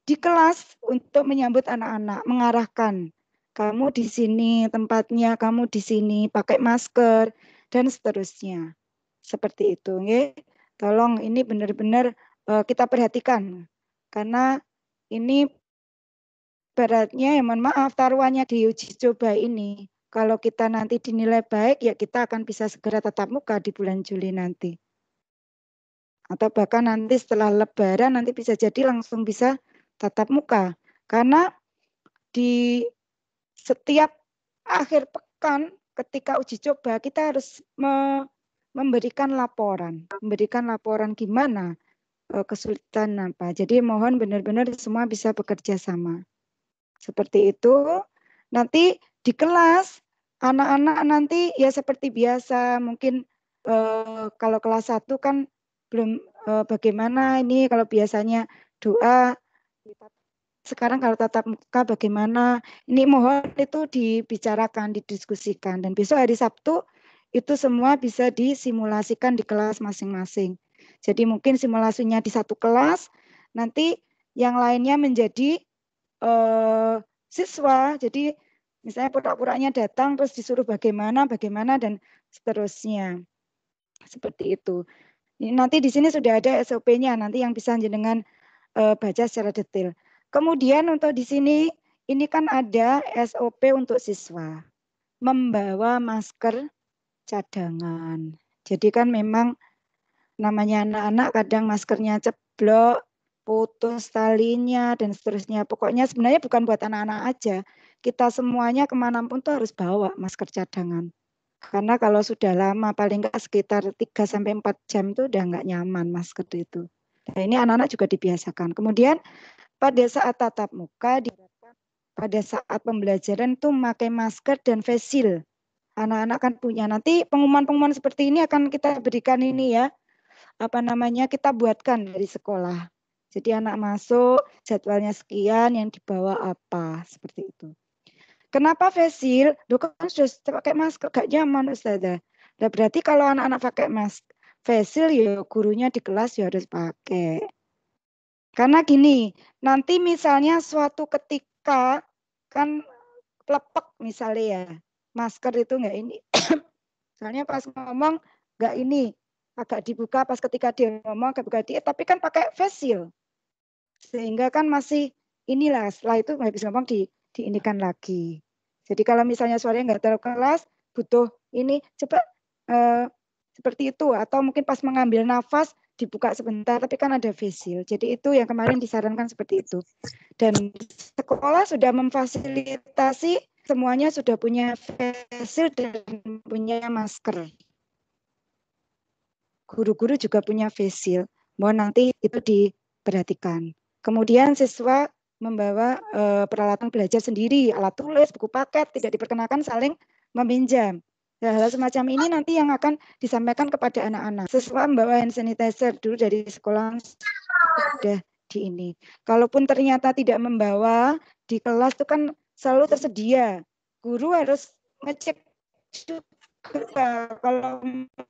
di kelas untuk menyambut anak-anak, mengarahkan. Kamu di sini tempatnya, kamu di sini pakai masker dan seterusnya. Seperti itu, nggih. Tolong ini benar-benar kita perhatikan karena ini beratnya ya mohon maaf taruhannya di uji coba ini. Kalau kita nanti dinilai baik ya kita akan bisa segera tatap muka di bulan Juli nanti. Atau bahkan nanti setelah Lebaran nanti bisa jadi langsung bisa tatap muka. Karena di setiap akhir pekan ketika uji coba kita harus memberikan laporan gimana kesulitan apa. Jadi mohon benar-benar semua bisa bekerja sama. Seperti itu. Nanti di kelas anak-anak nanti ya seperti biasa mungkin kalau kelas 1 kan belum bagaimana ini kalau biasanya doa. Sekarang kalau tatap muka bagaimana? Ini mohon itu dibicarakan, didiskusikan. Dan besok hari Sabtu itu semua bisa disimulasikan di kelas masing-masing. Jadi mungkin simulasinya di satu kelas, nanti yang lainnya menjadi siswa. Jadi misalnya pura-puranya datang terus disuruh bagaimana dan seterusnya. Seperti itu. Nanti di sini sudah ada SOP-nya, nanti yang bisa jenengan baca secara detail. Kemudian untuk di sini ini kan ada SOP untuk siswa membawa masker cadangan. Jadi kan memang namanya anak-anak kadang maskernya ceblok, putus talinya dan seterusnya. Pokoknya sebenarnya bukan buat anak-anak aja. Kita semuanya kemanapun tuh harus bawa masker cadangan. Karena kalau sudah lama paling nggak sekitar 3-4 jam itu udah nggak nyaman masker itu. Nah, ini anak-anak juga dibiasakan. Kemudian pada saat tatap muka, pada saat pembelajaran itu memakai masker dan face shield. Anak-anak kan punya. Nanti pengumuman-pengumuman seperti ini akan kita berikan ini ya. Kita buatkan dari sekolah. Jadi anak masuk, jadwalnya sekian, yang dibawa apa, seperti itu. Kenapa face shield? Kan sudah pakai masker, gak nyaman Ustazah. Nah, berarti kalau anak-anak pakai face shield ya gurunya di kelas ya harus pakai. Karena gini, nanti misalnya suatu ketika kan lepek misalnya ya, masker itu enggak ini. Misalnya pas ngomong enggak ini, agak dibuka pas ketika dia ngomong agak buka dia, tapi kan pakai face shield. Sehingga kan masih inilah setelah itu habis ngomong diinikan lagi. Jadi kalau misalnya suaranya enggak terlalu keras, butuh ini coba seperti itu, atau mungkin pas mengambil nafas dibuka sebentar, tapi kan ada face shield. Jadi itu yang kemarin disarankan seperti itu. Dan sekolah sudah memfasilitasi semuanya sudah punya face shield dan punya masker. Guru-guru juga punya face shield. Mohon nanti itu diperhatikan. Kemudian siswa membawa peralatan belajar sendiri, alat tulis, buku paket, tidak diperkenakan saling meminjam. Hal-hal semacam ini nanti yang akan disampaikan kepada anak-anak. Siswa membawa hand sanitizer dulu dari sekolah sudah di ini. Kalaupun ternyata tidak membawa, di kelas itu kan selalu tersedia. Guru harus ngecek juga kalau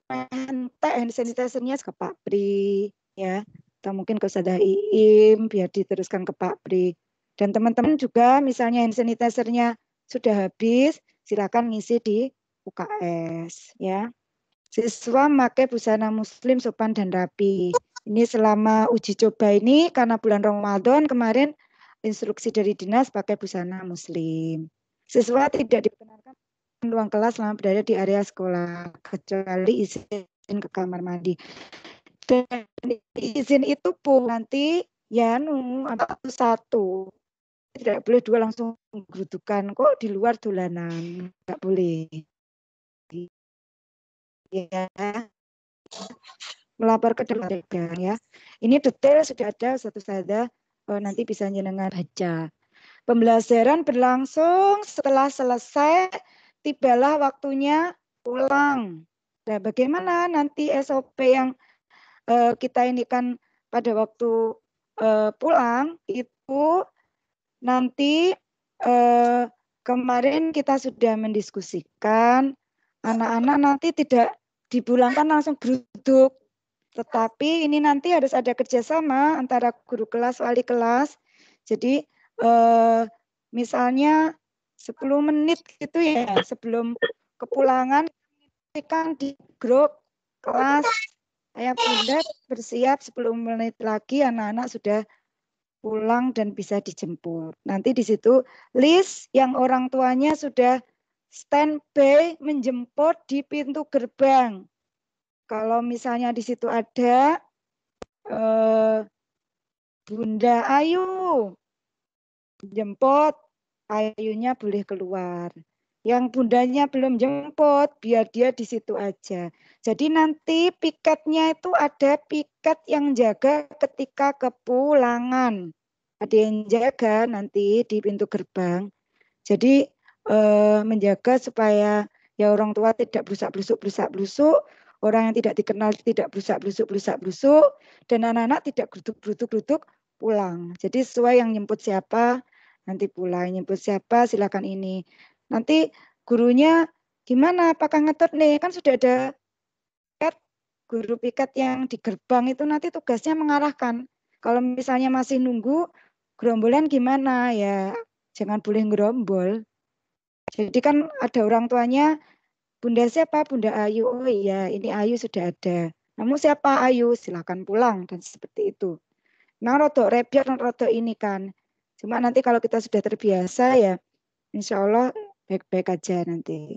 mentek hand sanitizer-nya ke Pak Pri ya, atau mungkin ke Ustazah Iim biar diteruskan ke Pak Pri. Dan teman-teman juga misalnya hand sanitizer-nya sudah habis, silakan ngisi di UKS ya. Siswa memakai busana muslim sopan dan rapi. Ini selama uji coba ini karena bulan Ramadan kemarin instruksi dari dinas pakai busana muslim. Siswa tidak diperkenankan ruang kelas selama berada di area sekolah kecuali izin ke kamar mandi. Dan izin itu pun nanti ya satu. Tidak boleh dua langsung gerudukan kok di luar dolanan, nggak boleh. Ya, melapor ke dewan ya. Ini detail sudah ada satu saja nanti bisa jenengan baca. Pembelajaran berlangsung setelah selesai tibalah waktunya pulang. Nah, bagaimana nanti SOP yang kita ini kan pada waktu pulang itu nanti kemarin kita sudah mendiskusikan anak-anak nanti tidak dipulangkan langsung geruduk, tetapi ini nanti harus ada kerjasama antara guru kelas, wali kelas. Jadi misalnya 10 menit gitu ya sebelum kepulangan kan di grup kelas ayah bunda bersiap 10 menit lagi anak-anak sudah pulang dan bisa dijemput. Nanti di situ list yang orang tuanya sudah standby menjemput di pintu gerbang. Kalau misalnya di situ ada Bunda Ayu jemput, Ayunya boleh keluar. Yang bundanya belum jemput, biar dia di situ aja. Jadi nanti piketnya itu ada piket yang jaga ketika kepulangan. Ada yang jaga nanti di pintu gerbang. Jadi menjaga supaya ya orang tua tidak blusak-blusuk, orang yang tidak dikenal tidak blusak-blusuk, dan anak-anak tidak geruduk pulang. Jadi sesuai yang nyemput siapa, nanti pulang. Nyemput siapa, silakan ini. Nanti gurunya gimana, apakah ngetut nih? Kan sudah ada piket, guru piket yang di gerbang itu nanti tugasnya mengarahkan. Kalau misalnya masih nunggu, gerombolan gimana ya? Jangan boleh gerombol. Jadi kan ada orang tuanya, Bunda siapa? Bunda Ayu. Oh iya, ini Ayu sudah ada. Namun siapa Ayu? Silakan pulang dan seperti itu. Nah, rotok repot, rotok ini kan. Cuma nanti kalau kita sudah terbiasa ya, insya Allah baik-baik aja nanti.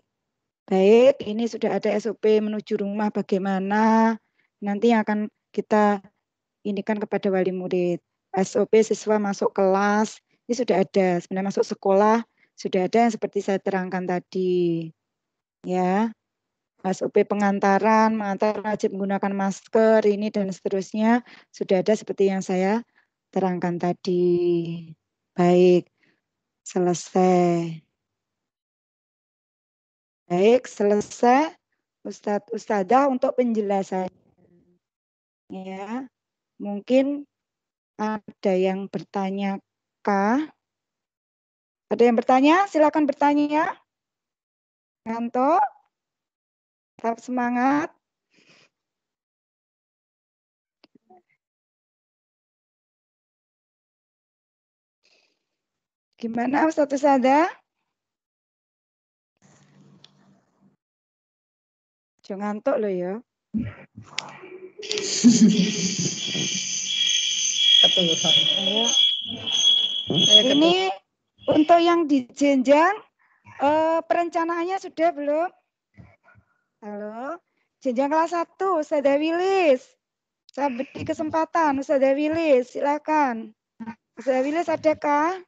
Baik, ini sudah ada SOP menuju rumah bagaimana. Nanti yang akan kita inikan kepada wali murid. SOP siswa masuk kelas, ini sudah ada. Sebenarnya masuk sekolah, sudah ada yang seperti saya terangkan tadi. Ya, SOP pengantaran, mengantar wajib menggunakan masker, ini dan seterusnya, sudah ada seperti yang saya terangkan tadi. Baik, selesai. Baik, selesai Ustadz Ustadzah untuk penjelasan. Ya, mungkin ada yang bertanya kah? Ada yang bertanya? Silakan bertanya. Nganto. Tetap semangat. Gimana Ustaz Sada? Jangan ngantuk loh ya. Ayo. Ini untuk yang di jenjang perencanaannya sudah belum? Halo. Jenjang kelas 1, Ustazah Wilis. Saya beri kesempatan, Ustazah Wilis, silakan. Ustazah Wilis adakah?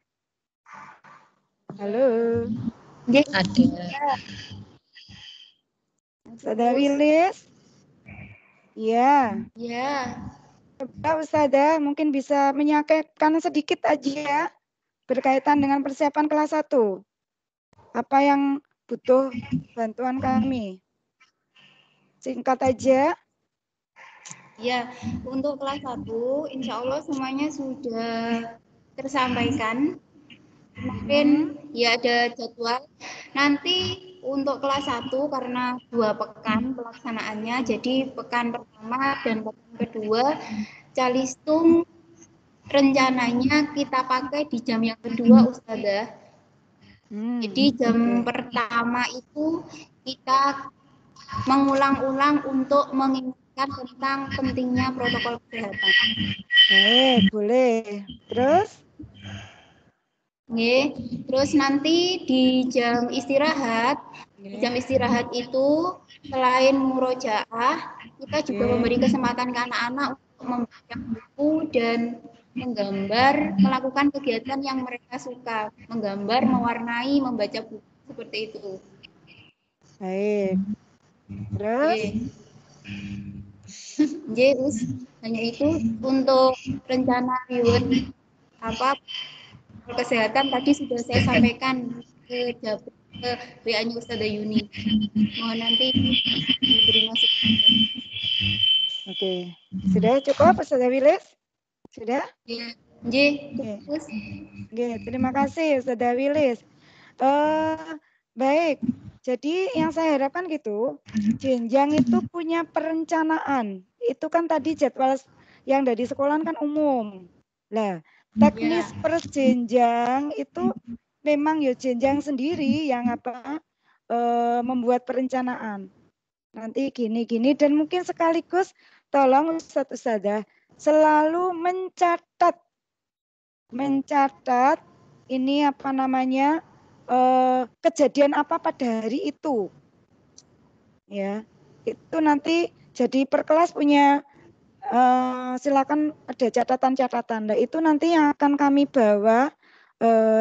Halo. Ada. Ustazah Wilis? Ya. Ya. Coba Ustazah mungkin bisa menyampaikan sedikit aja ya, berkaitan dengan persiapan kelas 1. Apa yang butuh bantuan kami? Singkat aja. Ya, untuk kelas 1, insya Allah semuanya sudah tersampaikan. Mungkin ya ada jadwal. Nanti untuk kelas 1 karena 2 pekan pelaksanaannya, jadi pekan pertama dan pekan kedua, Calistung rencananya kita pakai di jam yang kedua, Ustazah. Jadi jam pertama itu kita mengulang-ulang untuk mengingatkan tentang pentingnya protokol kesehatan. Baik, boleh. Terus? Oke. Terus nanti di jam istirahat, itu selain murojaah, kita juga memberi kesempatan ke anak-anak untuk membaca buku dan menggambar, melakukan kegiatan yang mereka suka, menggambar, mewarnai, membaca buku seperti itu. Baik. Terus? Terus hanya itu untuk rencana reward kesehatan tadi sudah saya sampaikan ke WA-nya Ustazah Yuni. Mohon nanti diberi masukan. Oke. Sudah cukup Ustazah Wilis? Sudah? Ya. Oke, terima kasih Ustazah Wilis. Baik. Jadi yang saya harapkan gitu, jenjang itu punya perencanaan. Itu kan tadi jadwal yang dari sekolah kan umum. Lah, teknis per jenjang itu memang ya jenjang sendiri yang membuat perencanaan. Nanti gini-gini dan mungkin sekaligus tolong Ustazah selalu mencatat ini kejadian apa pada hari itu. Ya, itu nanti jadi per kelas punya silakan ada catatan-catatan. Nah, itu nanti yang akan kami bawa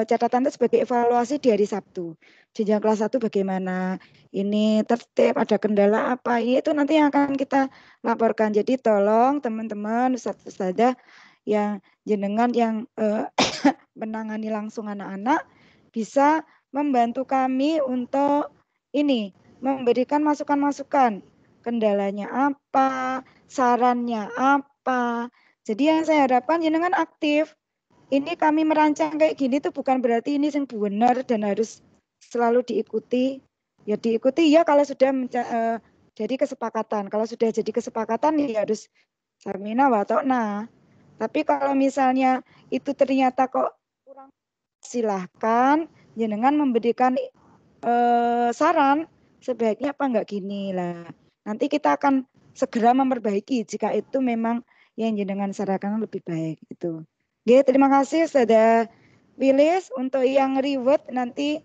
catatan itu sebagai evaluasi di hari Sabtu. Jenjang kelas 1 bagaimana? Ini tertib, ada kendala apa? Itu nanti yang akan kita laporkan. Jadi tolong teman-teman Ustazah yang jenengan yang menangani langsung anak-anak bisa membantu kami untuk ini memberikan masukan-masukan. Kendalanya apa, sarannya apa. Jadi yang saya harapkan jenengan aktif. Ini kami merancang kayak gini tuh bukan berarti ini yang benar dan harus selalu diikuti. Ya diikuti ya kalau sudah jadi kesepakatan. Kalau sudah jadi kesepakatan ya harus samina wa ta'na. Tapi kalau misalnya itu ternyata kok kurang, silahkan jenengan memberikan saran sebaiknya apa enggak gini lah. Nanti kita akan segera memperbaiki jika itu memang yang jenengan sarankan lebih baik itu. Oke, terima kasih Ustazah Wilis. Untuk yang reward nanti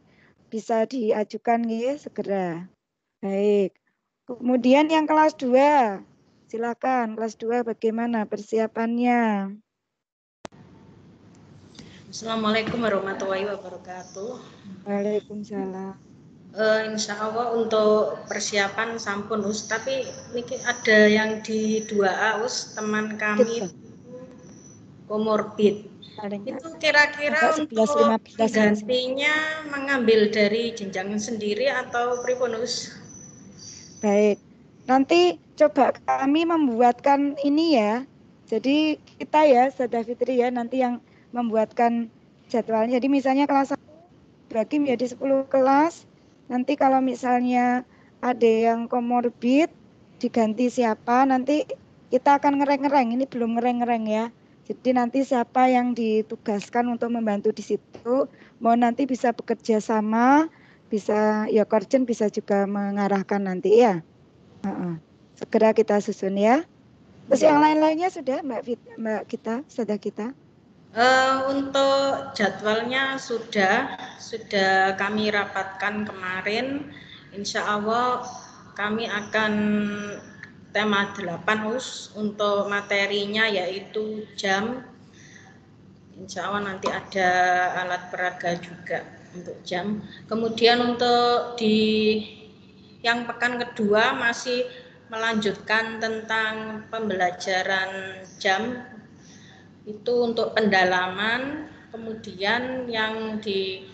bisa diajukan ya segera. Baik. Kemudian yang kelas 2. Silakan kelas 2 bagaimana persiapannya? Assalamualaikum warahmatullahi wabarakatuh. Waalaikumsalam. Insya Allah untuk persiapan sampun Us, tapi ini ada yang di 2A Us, teman kami komorbid. Itu kira-kira untuk gantinya mengambil dari jenjang sendiri atau pripun Us? Baik, nanti coba kami membuatkan ini ya. Jadi kita ya, Ustazah Fitri ya, nanti yang membuatkan jadwalnya. Jadi misalnya kelas 1 bagi menjadi 10 kelas. Nanti kalau misalnya ada yang komorbid diganti siapa, nanti kita akan ngereng-ngereng. Ini belum ngereng-ngereng ya. Jadi nanti siapa yang ditugaskan untuk membantu di situ, mau nanti bisa bekerja sama, bisa ya Korjen bisa juga mengarahkan nanti ya. Segera kita susun ya. Terus yang lain-lainnya sudah Mbak kita. Untuk jadwalnya sudah kami rapatkan kemarin. Insya Allah kami akan tema 8 US untuk materinya yaitu jam. Insya Allah nanti ada alat peraga juga untuk jam. Kemudian untuk di yang pekan kedua masih melanjutkan tentang pembelajaran jam itu untuk pendalaman. Kemudian yang di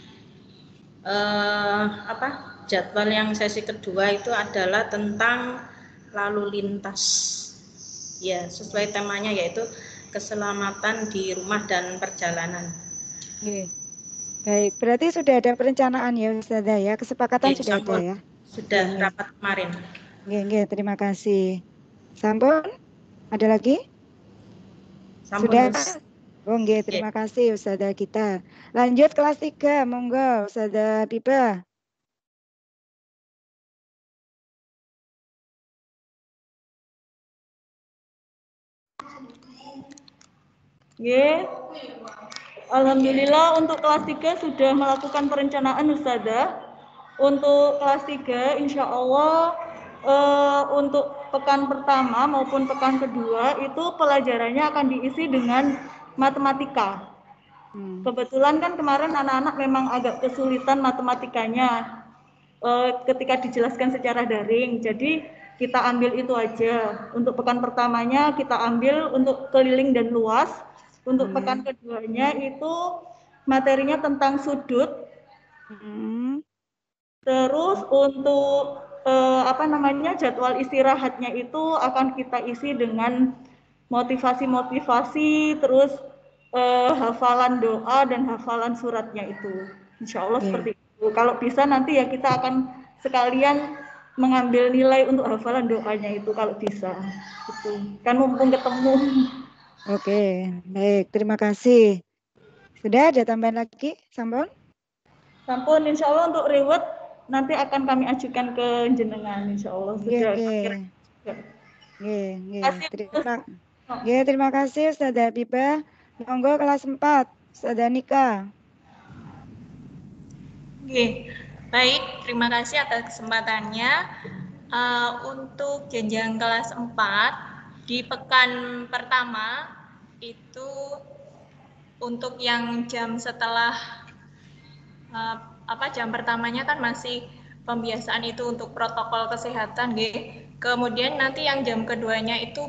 jadwal yang sesi kedua itu adalah tentang lalu lintas. Ya, sesuai temanya yaitu keselamatan di rumah dan perjalanan. Baik, berarti sudah ada perencanaan ya Ustazah ya, kesepakatan sudah ada ya. Sudah rapat kemarin. Terima kasih. Sampun, ada lagi? Sampun, sudah. Terima kasih Ustazah kita. Lanjut kelas 3, monggo Ustazah Biba. Alhamdulillah untuk kelas 3 sudah melakukan perencanaan Ustazah. Untuk kelas 3 insya Allah untuk pekan pertama maupun pekan kedua itu pelajarannya akan diisi dengan matematika. Kebetulan kan kemarin anak-anak memang agak kesulitan matematikanya ketika dijelaskan secara daring. Jadi kita ambil itu aja. Untuk pekan pertamanya kita ambil untuk keliling dan luas. Untuk pekan keduanya itu materinya tentang sudut. Terus untuk jadwal istirahatnya itu akan kita isi dengan motivasi-motivasi, terus hafalan doa dan hafalan suratnya itu. Insya Allah seperti itu. Kalau bisa nanti ya kita akan sekalian mengambil nilai untuk hafalan doanya itu kalau bisa. Gitu. Kan mumpung ketemu. Oke, baik. Terima kasih. Sudah ada tambahan lagi, Sampun? Sampun, insya Allah untuk reward nanti akan kami ajukan ke jenengan, insya Allah. Sudah. Terima kasih Ustazah Biba. Monggo kelas 4, Ustazah Nika. Baik, terima kasih atas kesempatannya. Untuk jenjang kelas 4 di pekan pertama itu untuk yang jam setelah jam pertamanya kan masih pembiasaan itu untuk protokol kesehatan, kemudian nanti yang jam keduanya itu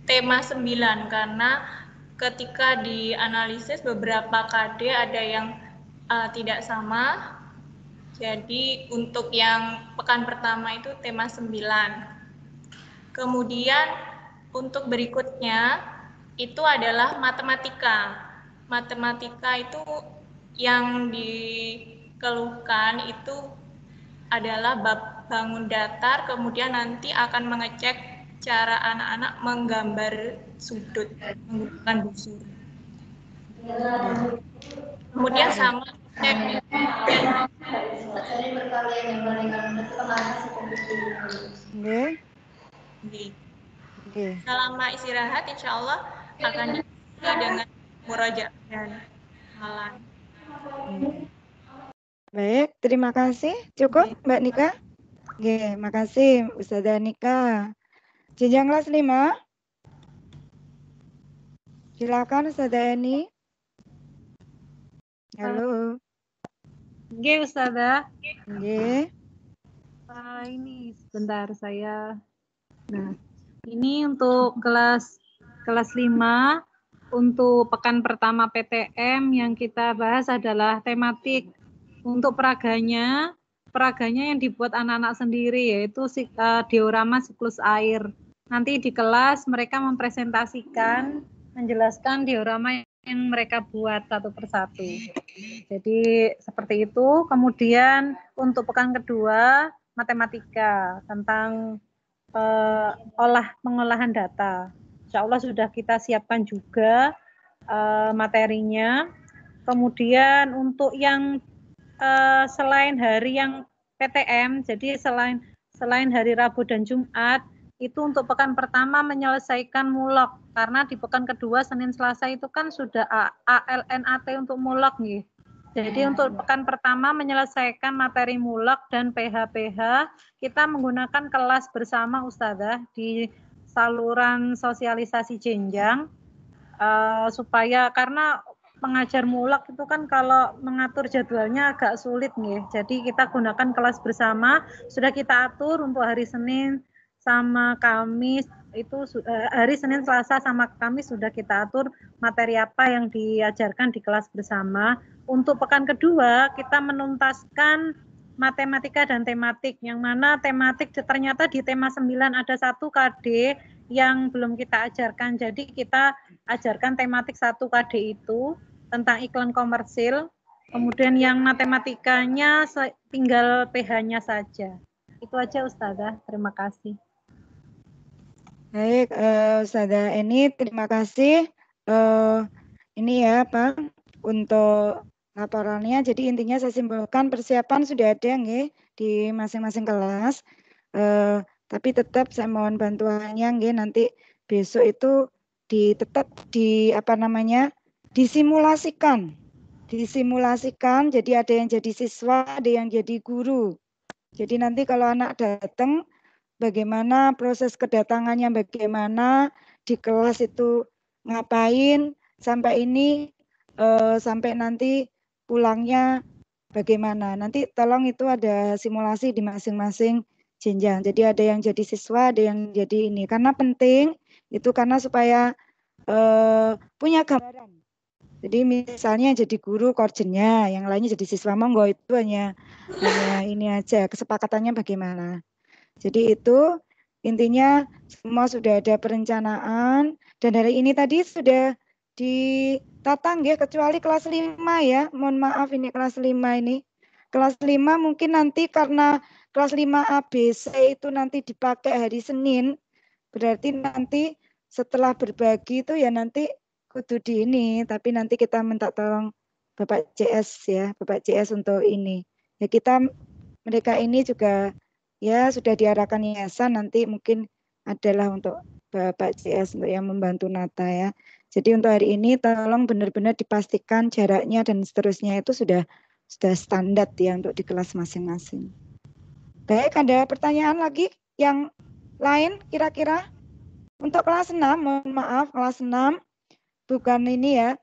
tema 9 karena ketika dianalisis beberapa KD ada yang tidak sama. Jadi untuk yang pekan pertama itu tema 9. Kemudian untuk berikutnya itu adalah matematika. Matematika itu yang dikeluhkan itu adalah bab bangun datar, kemudian nanti akan mengecek cara anak-anak menggambar sudut menggunakan busur. Kemudian sama cek selama istirahat insya Allah akan diisi dengan murojaah dan hafalan. Baik, terima kasih. Cukup Mbak Nika? Makasih Ustazah Nika. Jenjang kelas 5. Silakan Ustazah Eni. Halo. Ustazah. Ini sebentar saya. Nah, ini untuk kelas 5 untuk pekan pertama PTM yang kita bahas adalah tematik. Untuk peraganya yang dibuat anak-anak sendiri yaitu diorama siklus air. Nanti di kelas mereka mempresentasikan, menjelaskan diorama yang mereka buat satu persatu. Jadi seperti itu. Kemudian untuk pekan kedua matematika tentang pengolahan data. Insya Allah sudah kita siapkan juga materinya. Kemudian untuk yang selain hari yang PTM, jadi selain hari Rabu dan Jumat, itu untuk pekan pertama menyelesaikan mulok, karena di pekan kedua Senin Selasa itu kan sudah ALNAT untuk mulok nih. Jadi untuk pekan pertama menyelesaikan materi mulok dan PH-PH, kita menggunakan kelas bersama Ustadzah di saluran sosialisasi jenjang, supaya karena pengajar mulak itu kan kalau mengatur jadwalnya agak sulit nih. Jadi kita gunakan kelas bersama, sudah kita atur untuk hari Senin sama Kamis, itu hari Senin, Selasa sama Kamis sudah kita atur materi apa yang diajarkan di kelas bersama. Untuk pekan kedua kita menuntaskan matematika dan tematik, yang mana tematik ternyata di tema 9 ada 1 KD yang belum kita ajarkan. Jadi kita ajarkan tematik 1 KD itu tentang iklan komersil, kemudian yang matematikanya tinggal PH-nya saja. Itu aja Ustazah, terima kasih. Baik, Ustazah Eni, terima kasih. Ini ya Pak, untuk laporannya. Jadi intinya saya simpulkan persiapan sudah ada nggih di masing-masing kelas. Tapi tetap saya mohon bantuannya nggih, nanti besok itu tetap disimulasikan. Disimulasikan, jadi ada yang jadi siswa, ada yang jadi guru. Jadi nanti kalau anak datang, bagaimana proses kedatangannya, bagaimana di kelas itu ngapain, sampai ini, sampai nanti pulangnya bagaimana. Nanti tolong itu ada simulasi di masing-masing jenjang. Jadi ada yang jadi siswa, ada yang jadi ini. Karena penting, itu karena supaya punya gambaran. Jadi misalnya jadi guru korjennya, yang lainnya jadi siswa, monggo itu hanya ini aja, kesepakatannya bagaimana. Jadi itu intinya semua sudah ada perencanaan, dan hari ini tadi sudah ditata nggih, kecuali kelas 5 ya. Mohon maaf ini kelas 5 ini. Kelas 5 mungkin nanti karena kelas 5 ABC itu nanti dipakai hari Senin, berarti nanti setelah berbagi itu ya nanti kudu di ini, tapi nanti kita minta tolong Bapak CS ya, Bapak CS untuk ini. Ya mereka ini juga ya sudah diarahkan yayasan, nanti mungkin adalah untuk Bapak CS untuk yang membantu Nata ya. Jadi untuk hari ini tolong benar-benar dipastikan jaraknya dan seterusnya itu sudah standar ya untuk di kelas masing-masing. Baik, ada pertanyaan lagi yang lain kira-kira? Untuk kelas 6, mohon maaf, kelas 6 bukan ini ya.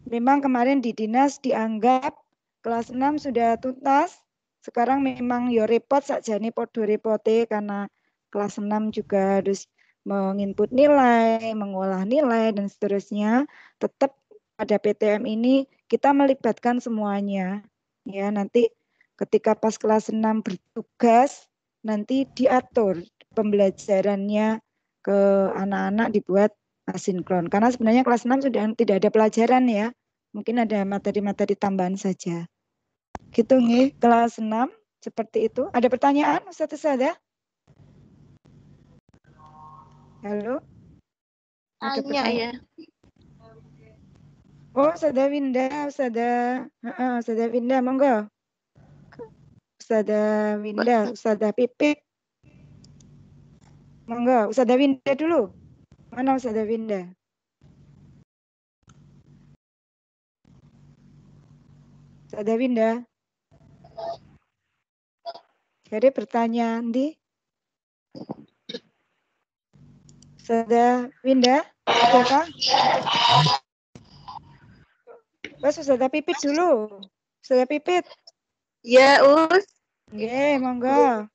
Memang kemarin di dinas dianggap kelas 6 sudah tuntas. Sekarang memang yo repot saja nih podo repote, karena kelas 6 juga harus menginput nilai, mengolah nilai dan seterusnya. Tetap pada PTM ini kita melibatkan semuanya. Ya, nanti ketika pas kelas 6 bertugas nanti diatur pembelajarannya ke anak-anak, dibuat asinkron. Karena sebenarnya kelas 6 sudah tidak ada pelajaran ya. Mungkin ada materi-materi tambahan saja. Gitu nih, kelas 6 seperti itu. Ada pertanyaan Ustaz Sada? Halo? Ada pertanyaan? Ya. Oh, Ustazah Winda, Ustazah Winda, monggo. Ustazah Winda, Ustazah Pipit. Monggo, Ustazah Winda dulu. Mana Ustazah Winda? Ustazah Winda. Jadi pertanyaan di Ustazah Winda, adakah? Bos Ustazah Pipit dulu. Ustazah Pipit. Ya, Us. Nggih, monggo.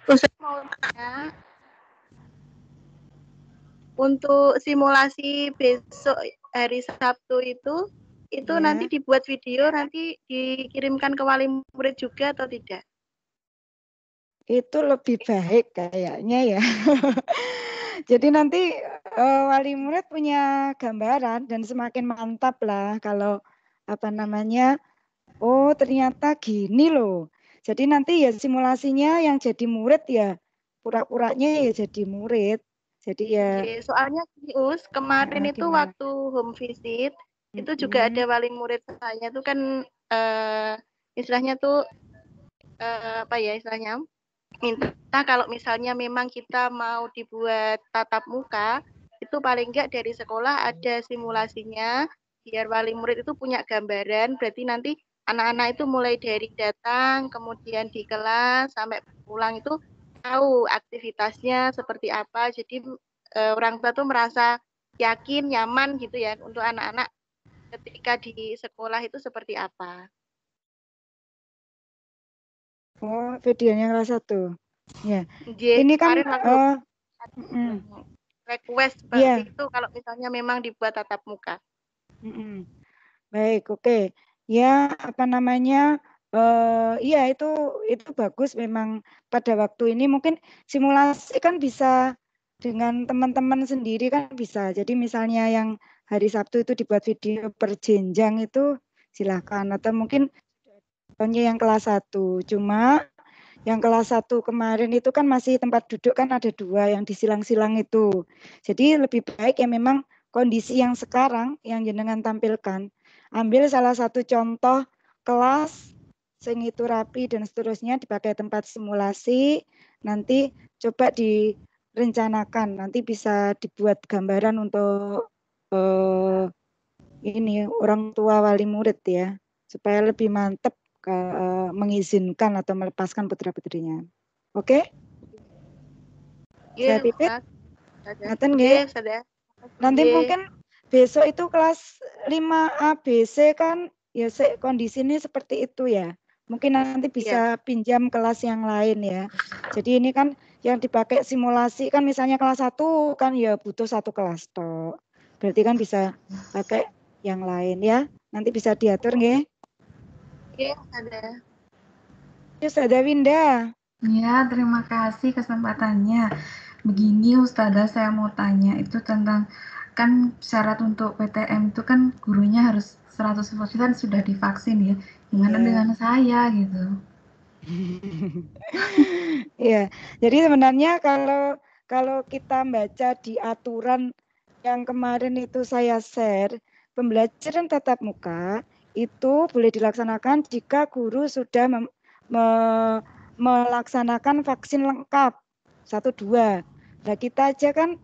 Ustaz mau tanya, untuk simulasi besok hari Sabtu itu ya, nanti dibuat video, nanti dikirimkan ke wali murid juga atau tidak? Itu lebih baik kayaknya ya. Jadi nanti wali murid punya gambaran, dan semakin mantap lah kalau oh ternyata gini loh. Jadi nanti ya simulasinya yang jadi murid ya pura-puranya ya jadi murid. Jadi ya. Soalnya Us kemarin itu gimana? waktu home visit itu juga ada wali murid saya tuh kan istilahnya tuh apa ya istilahnya minta kalau misalnya memang kita mau dibuat tatap muka itu paling enggak dari sekolah ada simulasinya biar wali murid itu punya gambaran, berarti nanti anak-anak itu mulai dari datang kemudian di kelas sampai pulang itu tahu aktivitasnya seperti apa, jadi orang tua tuh merasa yakin nyaman gitu ya untuk anak-anak ketika di sekolah itu seperti apa. Oh, videonya kelas 1. Ya. Jadi, ini kan request seperti itu kalau misalnya memang dibuat tatap muka. Baik, oke. Ya, apa namanya? Iya itu bagus memang pada waktu ini mungkin simulasi kan bisa dengan teman-teman sendiri kan bisa. Jadi misalnya yang hari Sabtu itu dibuat video per jenjang itu silakan atau mungkin yang kelas 1. Cuma yang kelas 1 kemarin itu kan masih tempat duduk kan ada 2 yang disilang-silang itu. Jadi lebih baik ya memang kondisi yang sekarang yang jenengan tampilkan. Ambil salah satu contoh kelas sing itu rapi dan seterusnya dipakai tempat simulasi. Nanti coba direncanakan. Nanti bisa dibuat gambaran untuk ini orang tua wali murid ya. Supaya lebih mantap mengizinkan atau melepaskan putra-putrinya. Oke? Saya pipit. Ngaten nggih? Nanti mungkin besok itu kelas 5A BC kan ya kondisi ini seperti itu ya. Mungkin nanti bisa pinjam kelas yang lain ya. Jadi ini kan yang dipakai simulasi kan misalnya kelas 1 kan ya butuh 1 kelas toh. Berarti kan bisa pakai yang lain ya. Nanti bisa diatur nggih? Iya, ada. Ustazah Winda. Ya, terima kasih kesempatannya. Begini Ustazah, saya mau tanya itu tentang kan syarat untuk PTM itu kan gurunya harus 100% sudah divaksin ya. Gimana dengan saya gitu? Iya, jadi sebenarnya kalau kita baca di aturan yang kemarin itu saya share, pembelajaran tatap muka itu boleh dilaksanakan jika guru sudah melaksanakan vaksin lengkap 1-2. Nah kita aja kan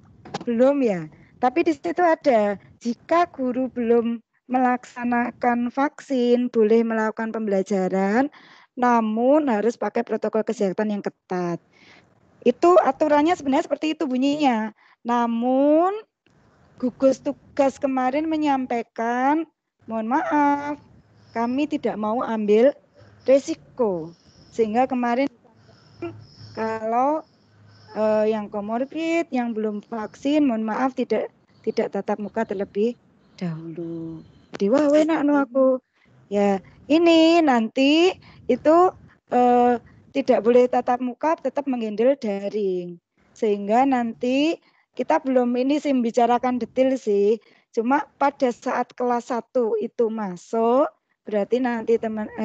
belum ya. Tapi di situ ada jika guru belum melaksanakan vaksin boleh melakukan pembelajaran, namun harus pakai protokol kesehatan yang ketat. Itu aturannya sebenarnya seperti itu bunyinya. Namun gugus tugas kemarin menyampaikan, mohon maaf, kami tidak mau ambil resiko. Sehingga kemarin kalau yang komorbid, yang belum vaksin, mohon maaf tidak tatap muka terlebih dahulu. Jadi wah enak no aku. Ya, ini nanti itu tidak boleh tatap muka, tetap menghandle daring. Sehingga nanti kita belum ini sih membicarakan detail sih. Cuma pada saat kelas 1 itu masuk, berarti nanti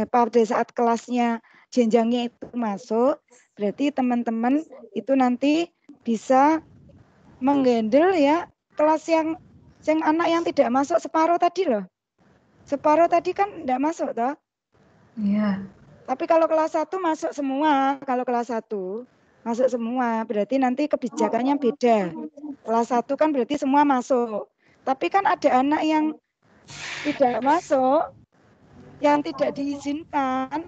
pada saat kelasnya jenjangnya itu masuk, berarti teman-teman itu nanti bisa menghandle ya kelas yang anak yang tidak masuk separuh tadi loh. Separuh tadi kan tidak masuk toh? Iya. Tapi kalau kelas 1 masuk semua, kalau kelas 1 masuk semua, berarti nanti kebijakannya beda. Kelas 1 kan berarti semua masuk. Tapi kan ada anak yang tidak masuk, yang tidak diizinkan.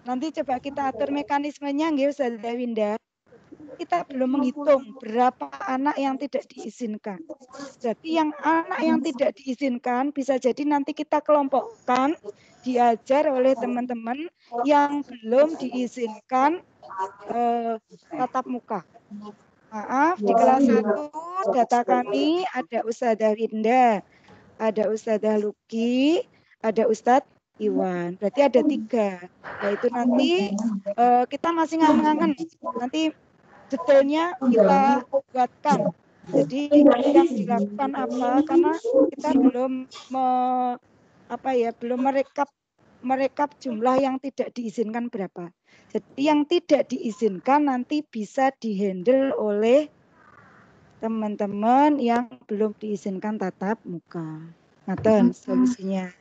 Nanti coba kita atur mekanismenya nggih Ustazah Winda. Kita belum menghitung berapa anak yang tidak diizinkan. Jadi yang anak yang tidak diizinkan bisa jadi nanti kita kelompokkan diajar oleh teman-teman yang belum diizinkan tatap muka. Maaf, di kelas 1 data kami ada Ustazah Winda, ada Ustazah Luki, ada Ustadz Iwan. Berarti ada 3. Nah itu nanti kita masih ngangen-ngangen. Nanti detailnya kita buatkan. Jadi yang dilakukan apa? Karena kita belum belum merekap mereka jumlah yang tidak diizinkan berapa. Jadi yang tidak diizinkan nanti bisa dihandle oleh teman-teman yang belum diizinkan tatap muka. Ngaten solusinya.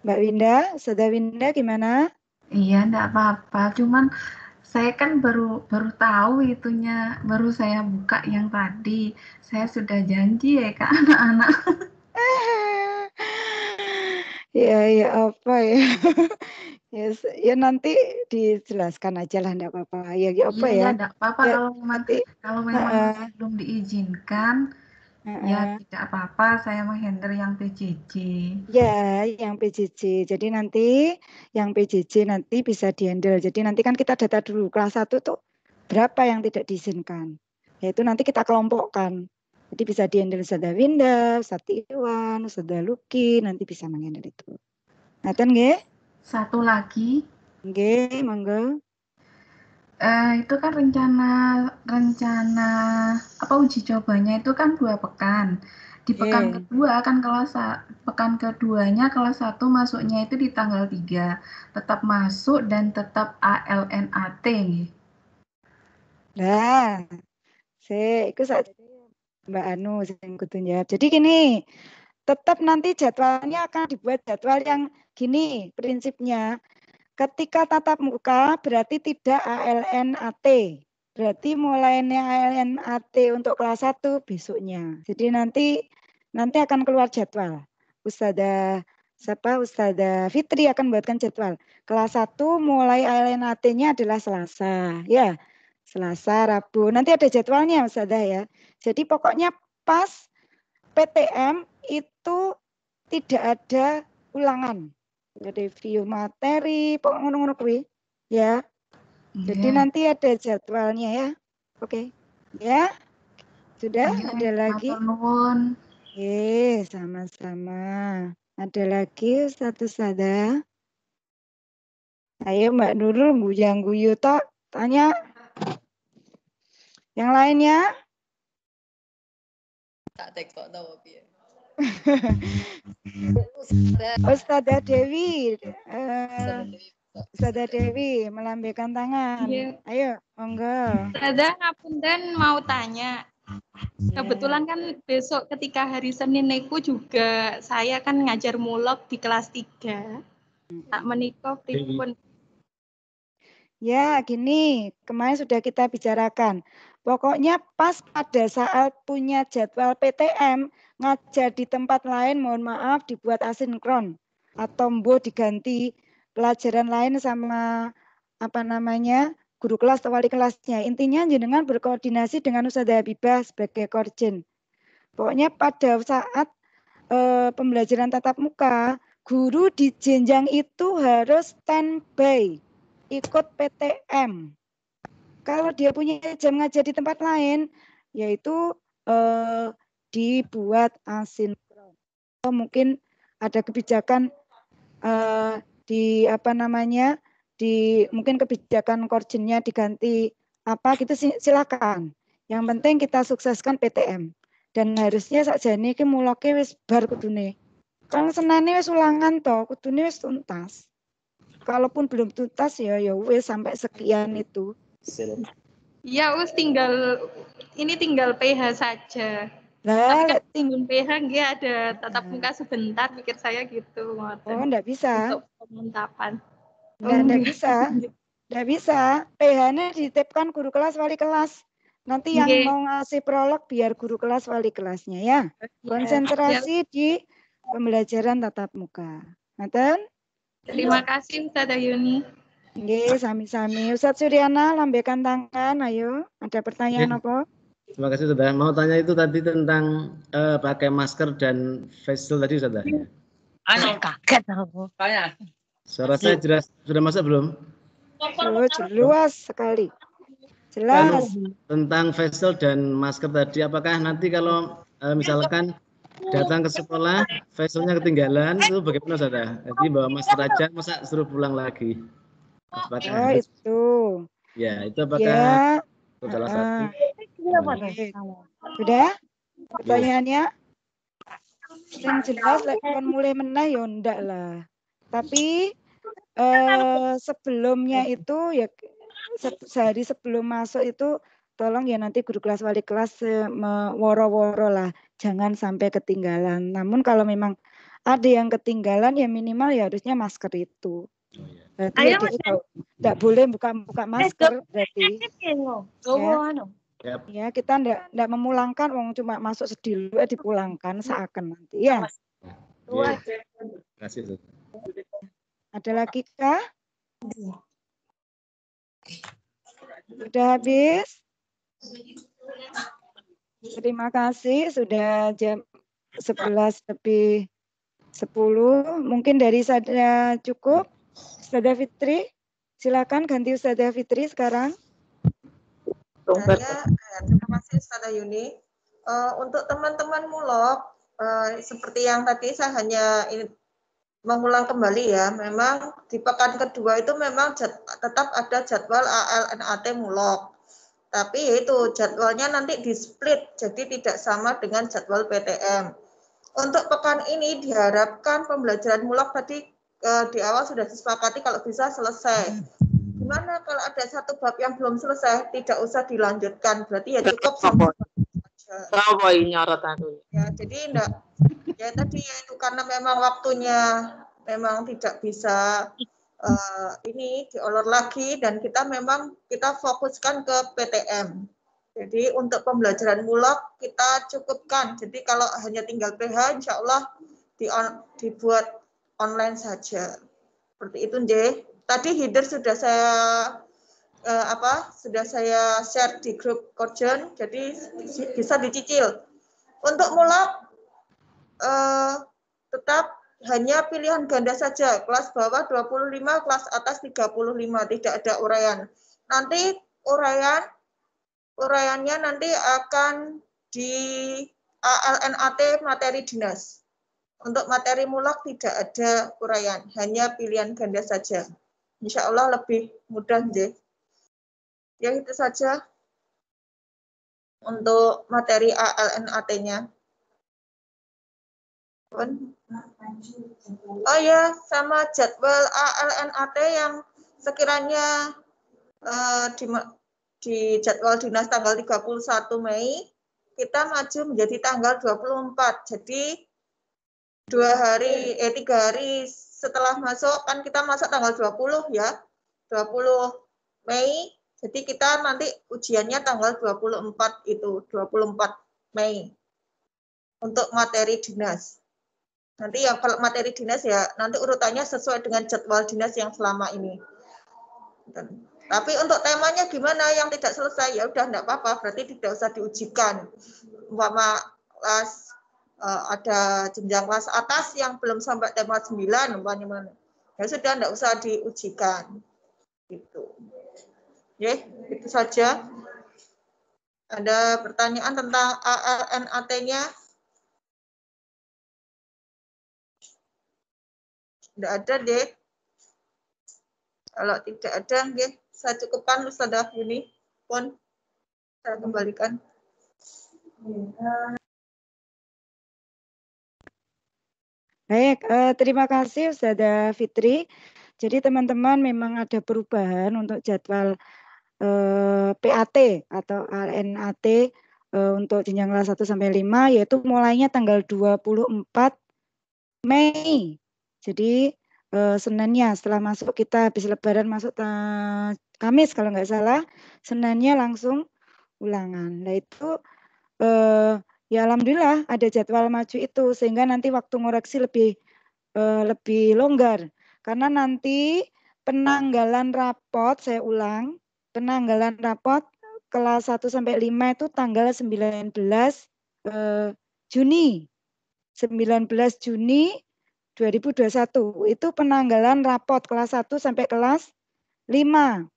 Mbak Winda, Saudara Winda gimana? Iya, enggak apa-apa. Cuman saya kan baru tahu itunya, baru saya buka yang tadi. Saya sudah janji ya ke anak-anak. Ya apa ya? Ya nanti dijelaskan aja lah, enggak apa-apa. Ya apa Iya, ya? enggak apa-apa Ya, kalau memang belum diizinkan, ya tidak apa-apa, saya menghandle yang PJJ. Ya, yang PJJ. Jadi nanti yang PJJ nanti bisa dihandle. Jadi nanti kan kita data dulu kelas 1 tuh berapa yang tidak diizinkan. Yaitu nanti kita kelompokkan. Jadi bisa dihandle Ustazah Winda, Ustaz Iwan, Ustazah Luki, nanti bisa menghandle itu. Ngaten nggih? Satu lagi. Nggih, monggo. Itu kan rencana apa uji cobanya itu kan 2 pekan. Di pekan kedua kan pekan keduanya kelas 1 masuknya itu di tanggal 3. Tetap masuk dan tetap ALNAT nggih. Nah, iku saja Mbak Anu sing kudu jawab. Jadi gini, tetap nanti jadwalnya akan dibuat jadwal yang gini prinsipnya. Ketika tatap muka berarti tidak ALNAT. Berarti mulainya ALNAT untuk kelas 1 besoknya. Jadi nanti akan keluar jadwal. Ustazah Fitri akan buatkan jadwal. Kelas 1 mulai ALNAT-nya adalah Selasa, ya. Selasa, Rabu. Nanti ada jadwalnya Ustazah ya. Jadi pokoknya pas PTM itu tidak ada ulangan. Review materi, pokoknya ngono-ngono kuwi, ya. Jadi nanti ada jadwalnya ya. Oke. Ya. Sudah? Ada lagi? Sama-sama. Ada lagi Ustazah? Ayo Mbak Nurul guyang-guyu tok, tanya. Yang lainnya? Tak tekok tau piye. Ustazah Dewi, Ustazah Dewi melambaikan tangan. Ayo, monggo. Ustazah ngapunten mau tanya. Kebetulan kan besok ketika hari Senin niku juga saya kan ngajar mulok di kelas 3. Tak menika pripun? Ya, gini, kemarin sudah kita bicarakan. Pokoknya pas pada saat punya jadwal PTM, ngajar di tempat lain, mohon maaf, dibuat asinkron. Atau mbo diganti pelajaran lain sama guru kelas atau wali kelasnya. Intinya jenengan berkoordinasi dengan Ustazah Habibah sebagai korjen. Pokoknya pada saat pembelajaran tatap muka, guru di jenjang itu harus standby, ikut PTM. Kalau dia punya jam ngajar di tempat lain, yaitu dibuat asinkron. Atau mungkin ada kebijakan mungkin kebijakan korjennya diganti apa gitu, silakan. Yang penting kita sukseskan PTM. Dan harusnya sakjane iki muloke wis bar kudune. Kan senane wis ulangan to, kudune wis tuntas. Kalaupun belum tuntas ya wis sampai sekian itu. Ya tinggal PH saja. Lah, tinggal PH nggih ada tatap muka sebentar, pikir saya gitu. Oh, enggak bisa. Untuk pemantapan. Enggak bisa. Enggak bisa. PH-nya dititipkan guru kelas, wali kelas. Nanti yang mau ngasih prolog biar guru kelas, wali kelasnya ya. Konsentrasi di pembelajaran tatap muka. Ngaten? Terima kasih Ustazah Yuni. Nggih, sami-sami. Ustaz Suryana, lambaikan tangan, ayo. Ada pertanyaan apa? Terima kasih, Ustazah. Mau tanya itu tadi tentang pakai masker dan face shield tadi, Ustazah. Kaget aku. Tanya. Suara saya jelas, sudah masuk belum? Oh, jelas sekali. Jelas. Tentang face shield dan masker tadi, apakah nanti kalau misalkan datang ke sekolah, face shield-nya ketinggalan, itu bagaimana, Ustazah? Jadi bawa masker aja, masa suruh pulang lagi? Apakah itu. Ya, itu apakah salah satu? Sudah? Pertanyaannya? Yang jelas, mulai meneh ya ndak lah. Tapi sebelumnya itu ya sehari sebelum masuk itu tolong ya nanti guru kelas wali kelas woro-woro lah, jangan sampai ketinggalan. Namun kalau memang ada yang ketinggalan ya minimal ya harusnya masker itu. Berarti ya tidak boleh buka masker berarti. Ya kita tidak memulangkan wong cuma masuk sedilu dipulangkan seakan nanti ya. Kasih. Ada lagi kah? Sudah habis? Terima kasih sudah jam 11:10. Mungkin dari saya cukup. Ustazah Fitri, silakan ganti Ustazah Fitri sekarang. Terima kasih Ustazah Yuni. Untuk teman-teman mulok, seperti yang tadi saya hanya mengulang kembali ya, memang di pekan kedua itu memang tetap ada jadwal ALNAT mulok. Tapi itu jadwalnya nanti di-split, jadi tidak sama dengan jadwal PTM. Untuk pekan ini diharapkan pembelajaran mulok tadi di awal sudah disepakati kalau bisa selesai. Gimana kalau ada satu bab yang belum selesai, tidak usah dilanjutkan, berarti ya cukup satu bab saja. Ya, jadi enggak. Ya tadi ya itu karena memang waktunya memang tidak bisa ini diolor lagi dan kita fokuskan ke PTM. Jadi untuk pembelajaran mulok kita cukupkan. Jadi kalau hanya tinggal PH insya Allah dibuat online saja. Seperti itu Nje. Tadi header sudah saya share di grup Korjon, jadi bisa dicicil. Untuk mulok tetap hanya pilihan ganda saja, kelas bawah 25, kelas atas 35, tidak ada uraian. Nanti uraiannya nanti akan di ALNAT materi dinas. Untuk materi mulok tidak ada uraian, hanya pilihan ganda saja. Insya Allah lebih mudah, Nje. Ya itu saja untuk materi ALNAT-nya. Oh ya, sama jadwal ALNAT yang sekiranya di jadwal dinas tanggal 31 Mei, kita maju menjadi tanggal 24. Jadi 3 hari setelah masuk, kan kita masuk tanggal 20 ya, 20 Mei, jadi kita nanti ujiannya tanggal 24 itu, 24 Mei untuk materi dinas. Nanti yang kalau materi dinas ya nanti urutannya sesuai dengan jadwal dinas yang selama ini. Tapi untuk temanya gimana yang tidak selesai ya udah enggak apa-apa, berarti tidak usah diujikan. Umpama kelas ada jenjang kelas atas yang belum sampai tema 9 umpamanya mana. Ya sudah enggak usah diujikan. Gitu. Ya, itu saja. Ada pertanyaan tentang ALNAT-nya? Tidak ada deh. Kalau tidak ada, saya cukupkan Ustazah Yuni. Pun saya kembalikan. Baik, terima kasih Ustazah Fitri. Jadi teman-teman memang ada perubahan untuk jadwal PAT atau ALNAT untuk jenjang kelas 1 sampai 5 yaitu mulainya tanggal 24 Mei. Jadi Seninnya setelah masuk kita habis lebaran masuk Kamis kalau nggak salah, Seninnya langsung ulangan. Nah itu ya alhamdulillah ada jadwal maju itu sehingga nanti waktu ngoreksi lebih longgar karena nanti penanggalan rapot, saya ulang, penanggalan rapot kelas 1 sampai 5 itu tanggal 19 Juni. 19 Juni 2021 itu penanggalan rapot kelas 1 sampai kelas 5.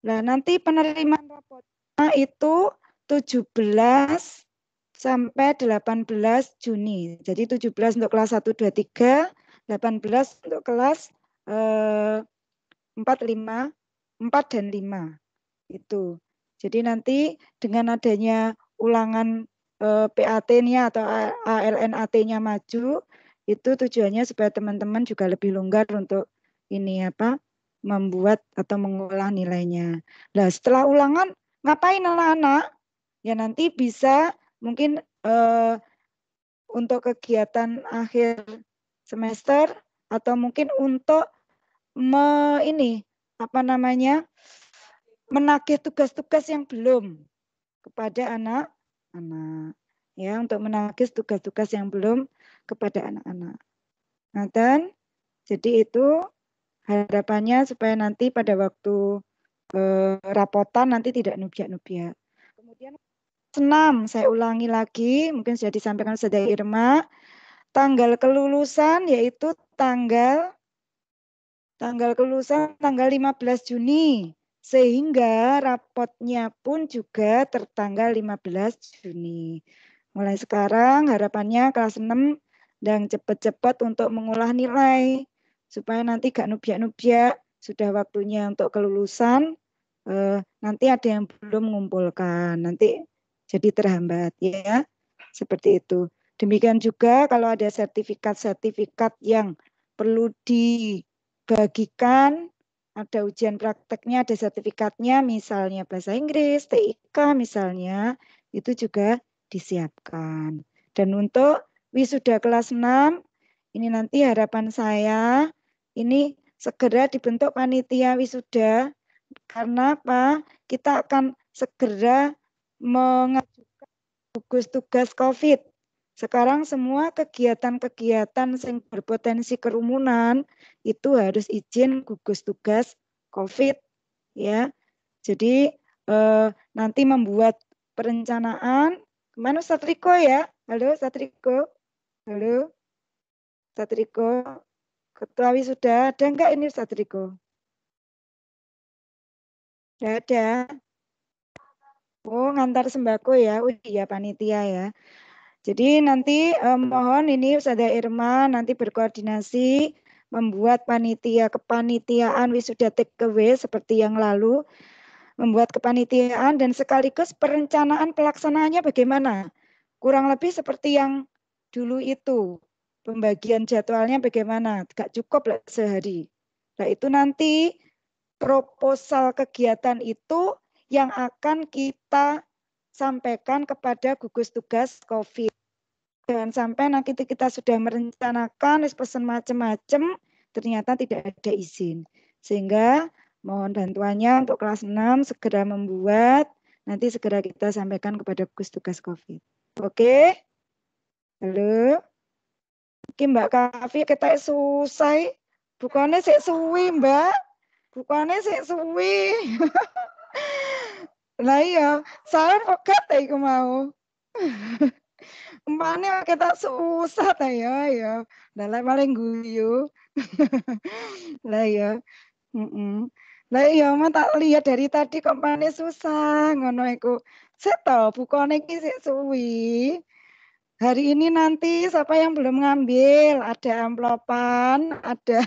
Nah, nanti penerimaan rapotnya itu 17 sampai 18 Juni. Jadi 17 untuk kelas 1, 2, 3, 18 untuk kelas 4, dan 5. Itu. Jadi nanti dengan adanya ulangan PAT-nya atau ALNAT-nya maju, Itu tujuannya supaya teman-teman juga lebih longgar untuk ini apa, membuat atau mengolah nilainya. Nah, setelah ulangan ngapain anak-anak? Ya nanti bisa mungkin untuk kegiatan akhir semester atau mungkin untuk menagih tugas-tugas yang belum kepada anak-anak, ya, untuk menagih tugas-tugas yang belum kepada anak-anak. Nah, dan jadi itu harapannya supaya nanti pada waktu rapotan nanti tidak nubiak-nubiak. Kemudian 6, saya ulangi lagi, mungkin sudah disampaikan Ustazah Irma, tanggal kelulusan yaitu tanggal kelulusan tanggal 15 Juni, sehingga rapotnya pun juga tertanggal 15 Juni. Mulai sekarang harapannya kelas 6 dan cepat-cepat untuk mengolah nilai, supaya nanti gak nubiak-nubiak, sudah waktunya untuk kelulusan, nanti ada yang belum mengumpulkan, nanti jadi terhambat ya, seperti itu. Demikian juga kalau ada sertifikat-sertifikat yang perlu dibagikan, ada ujian prakteknya, ada sertifikatnya, misalnya bahasa Inggris, TIK misalnya, itu juga disiapkan. Dan untuk wisuda kelas 6, ini nanti harapan saya, ini segera dibentuk panitia wisuda, karena apa? Kita akan segera mengajukan gugus tugas COVID. Sekarang semua kegiatan-kegiatan yang berpotensi kerumunan itu harus izin gugus tugas COVID, ya. Jadi nanti membuat perencanaan. Kemana Ustaz Riko ya? Halo Ustaz Riko. Halo Ustaz Riko. Ketua wisuda ada enggak ini Ustaz Riko? Tidak ada. Oh, ngantar sembako ya. Oh iya, panitia ya. Jadi nanti mohon ini Ustazah Irma nanti berkoordinasi membuat kepanitiaan wisuda takeaway seperti yang lalu, membuat kepanitiaan dan sekaligus perencanaan pelaksanaannya bagaimana. Kurang lebih seperti yang dulu itu. Pembagian jadwalnya bagaimana? Gak cukup lah sehari. Nah itu nanti proposal kegiatan itu yang akan kita sampaikan kepada gugus tugas COVID. Jangan sampai nanti kita sudah merencanakan pesan macam-macam, ternyata tidak ada izin. Sehingga mohon bantuannya untuk kelas 6 segera membuat, nanti segera kita sampaikan kepada gugus tugas COVID. Oke? Halo? Oke Mbak Kavi, kita susah. Bukannya sik suwi Mbak. Bukannya sik suwi. Lah iya, saya kok iku mau. Umpane kita susah ta ya. Lah paling guyu. Lah ya. Lah iya mah tak lihat dari tadi kok paling susah ngono iku. Sik to bukane iki sik suwi. Hari ini nanti siapa yang belum ngambil, ada amplopan, ada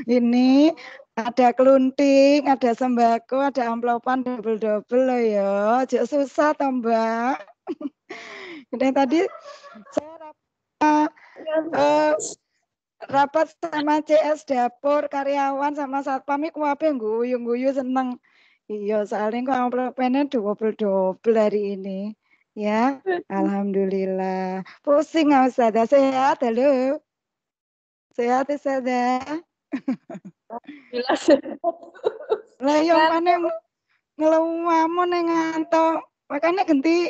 ini, ada kelunting, ada sembako, ada amplopan double-double loh ya. Jangan susah toh Mbak. Jadi tadi saya rapat sama CS dapur karyawan sama satpam iku ape guyu-guyu seneng. Iya, soalnya kok amplopannya double-double hari ini. Ya, alhamdulillah. Pusing nggak Ustazah, sehat, halo. Sehat Ustazah. Lah yang mana ngeluamun ngantuk. Makanya ganti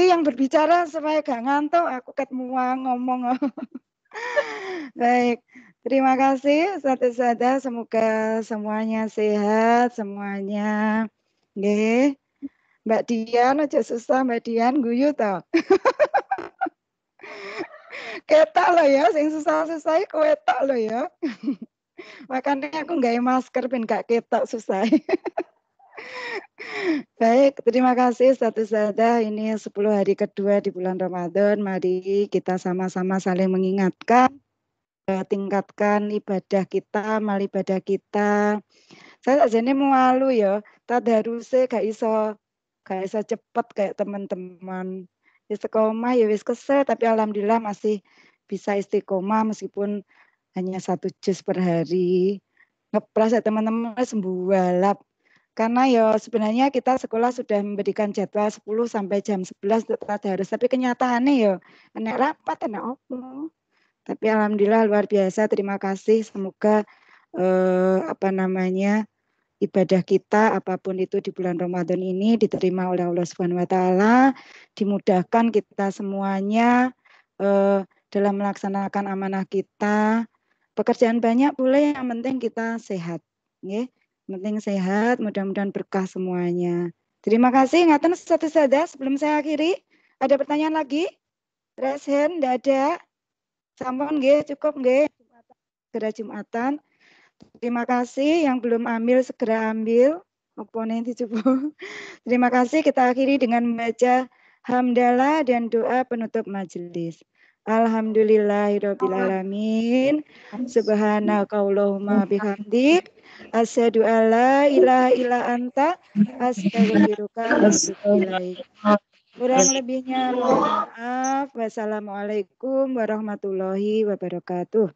yang berbicara supaya gak ngantuk. Aku ketemu ngomong. Baik, terima kasih Ustazah. Semoga semuanya sehat, semuanya. Nggih. Mbak Dian aja susah Mbak Dian guyu toh. Ketok loh ya, sing susah-susah kowe tok loh ya. Makanya aku nggak masker ben gak ketok susah. Baik, terima kasih Ustazah. Ini 10 hari kedua di bulan Ramadan. Mari kita sama-sama saling mengingatkan, tingkatkan ibadah kita, amal ibadah kita. Saya aja ini malu ya, tadaruse gak iso cepet kayak teman-teman. Di sekolah ya wis kesel, tapi alhamdulillah masih bisa istiqomah meskipun hanya 1 juz per hari. Ngepras ya teman-teman, sembuhalap. Karena ya sebenarnya kita sekolah sudah memberikan jadwal 10 sampai jam 11 untuk tadarus, tapi kenyataannya ya enak rapat, enak opo. Tapi alhamdulillah luar biasa, terima kasih. Semoga ibadah kita apapun itu di bulan Ramadan ini diterima oleh Allah Subhanahu wa taala, dimudahkan kita semuanya dalam melaksanakan amanah kita. Pekerjaan banyak boleh, yang penting kita sehat, nggih. Penting sehat, mudah-mudahan berkah semuanya. Terima kasih. Ngaten satu saja sebelum saya akhiri. Ada pertanyaan lagi? Raise hand, tidak ada. Sampun nggih, cukup nggih. Segera Jumatan. Terima kasih. Yang belum ambil segera ambil. Oponen dicoba. Terima kasih. Kita akhiri dengan membaca hamdalah dan doa penutup majelis. Alhamdulillahirrabbilalamin. Subhanakallahumma bihamdik. Asyhadu alla ilaha illa anta. Astaghfiruka wa atubu ilaik. Kurang lebihnya mohon maaf. Wassalamualaikum warahmatullahi wabarakatuh.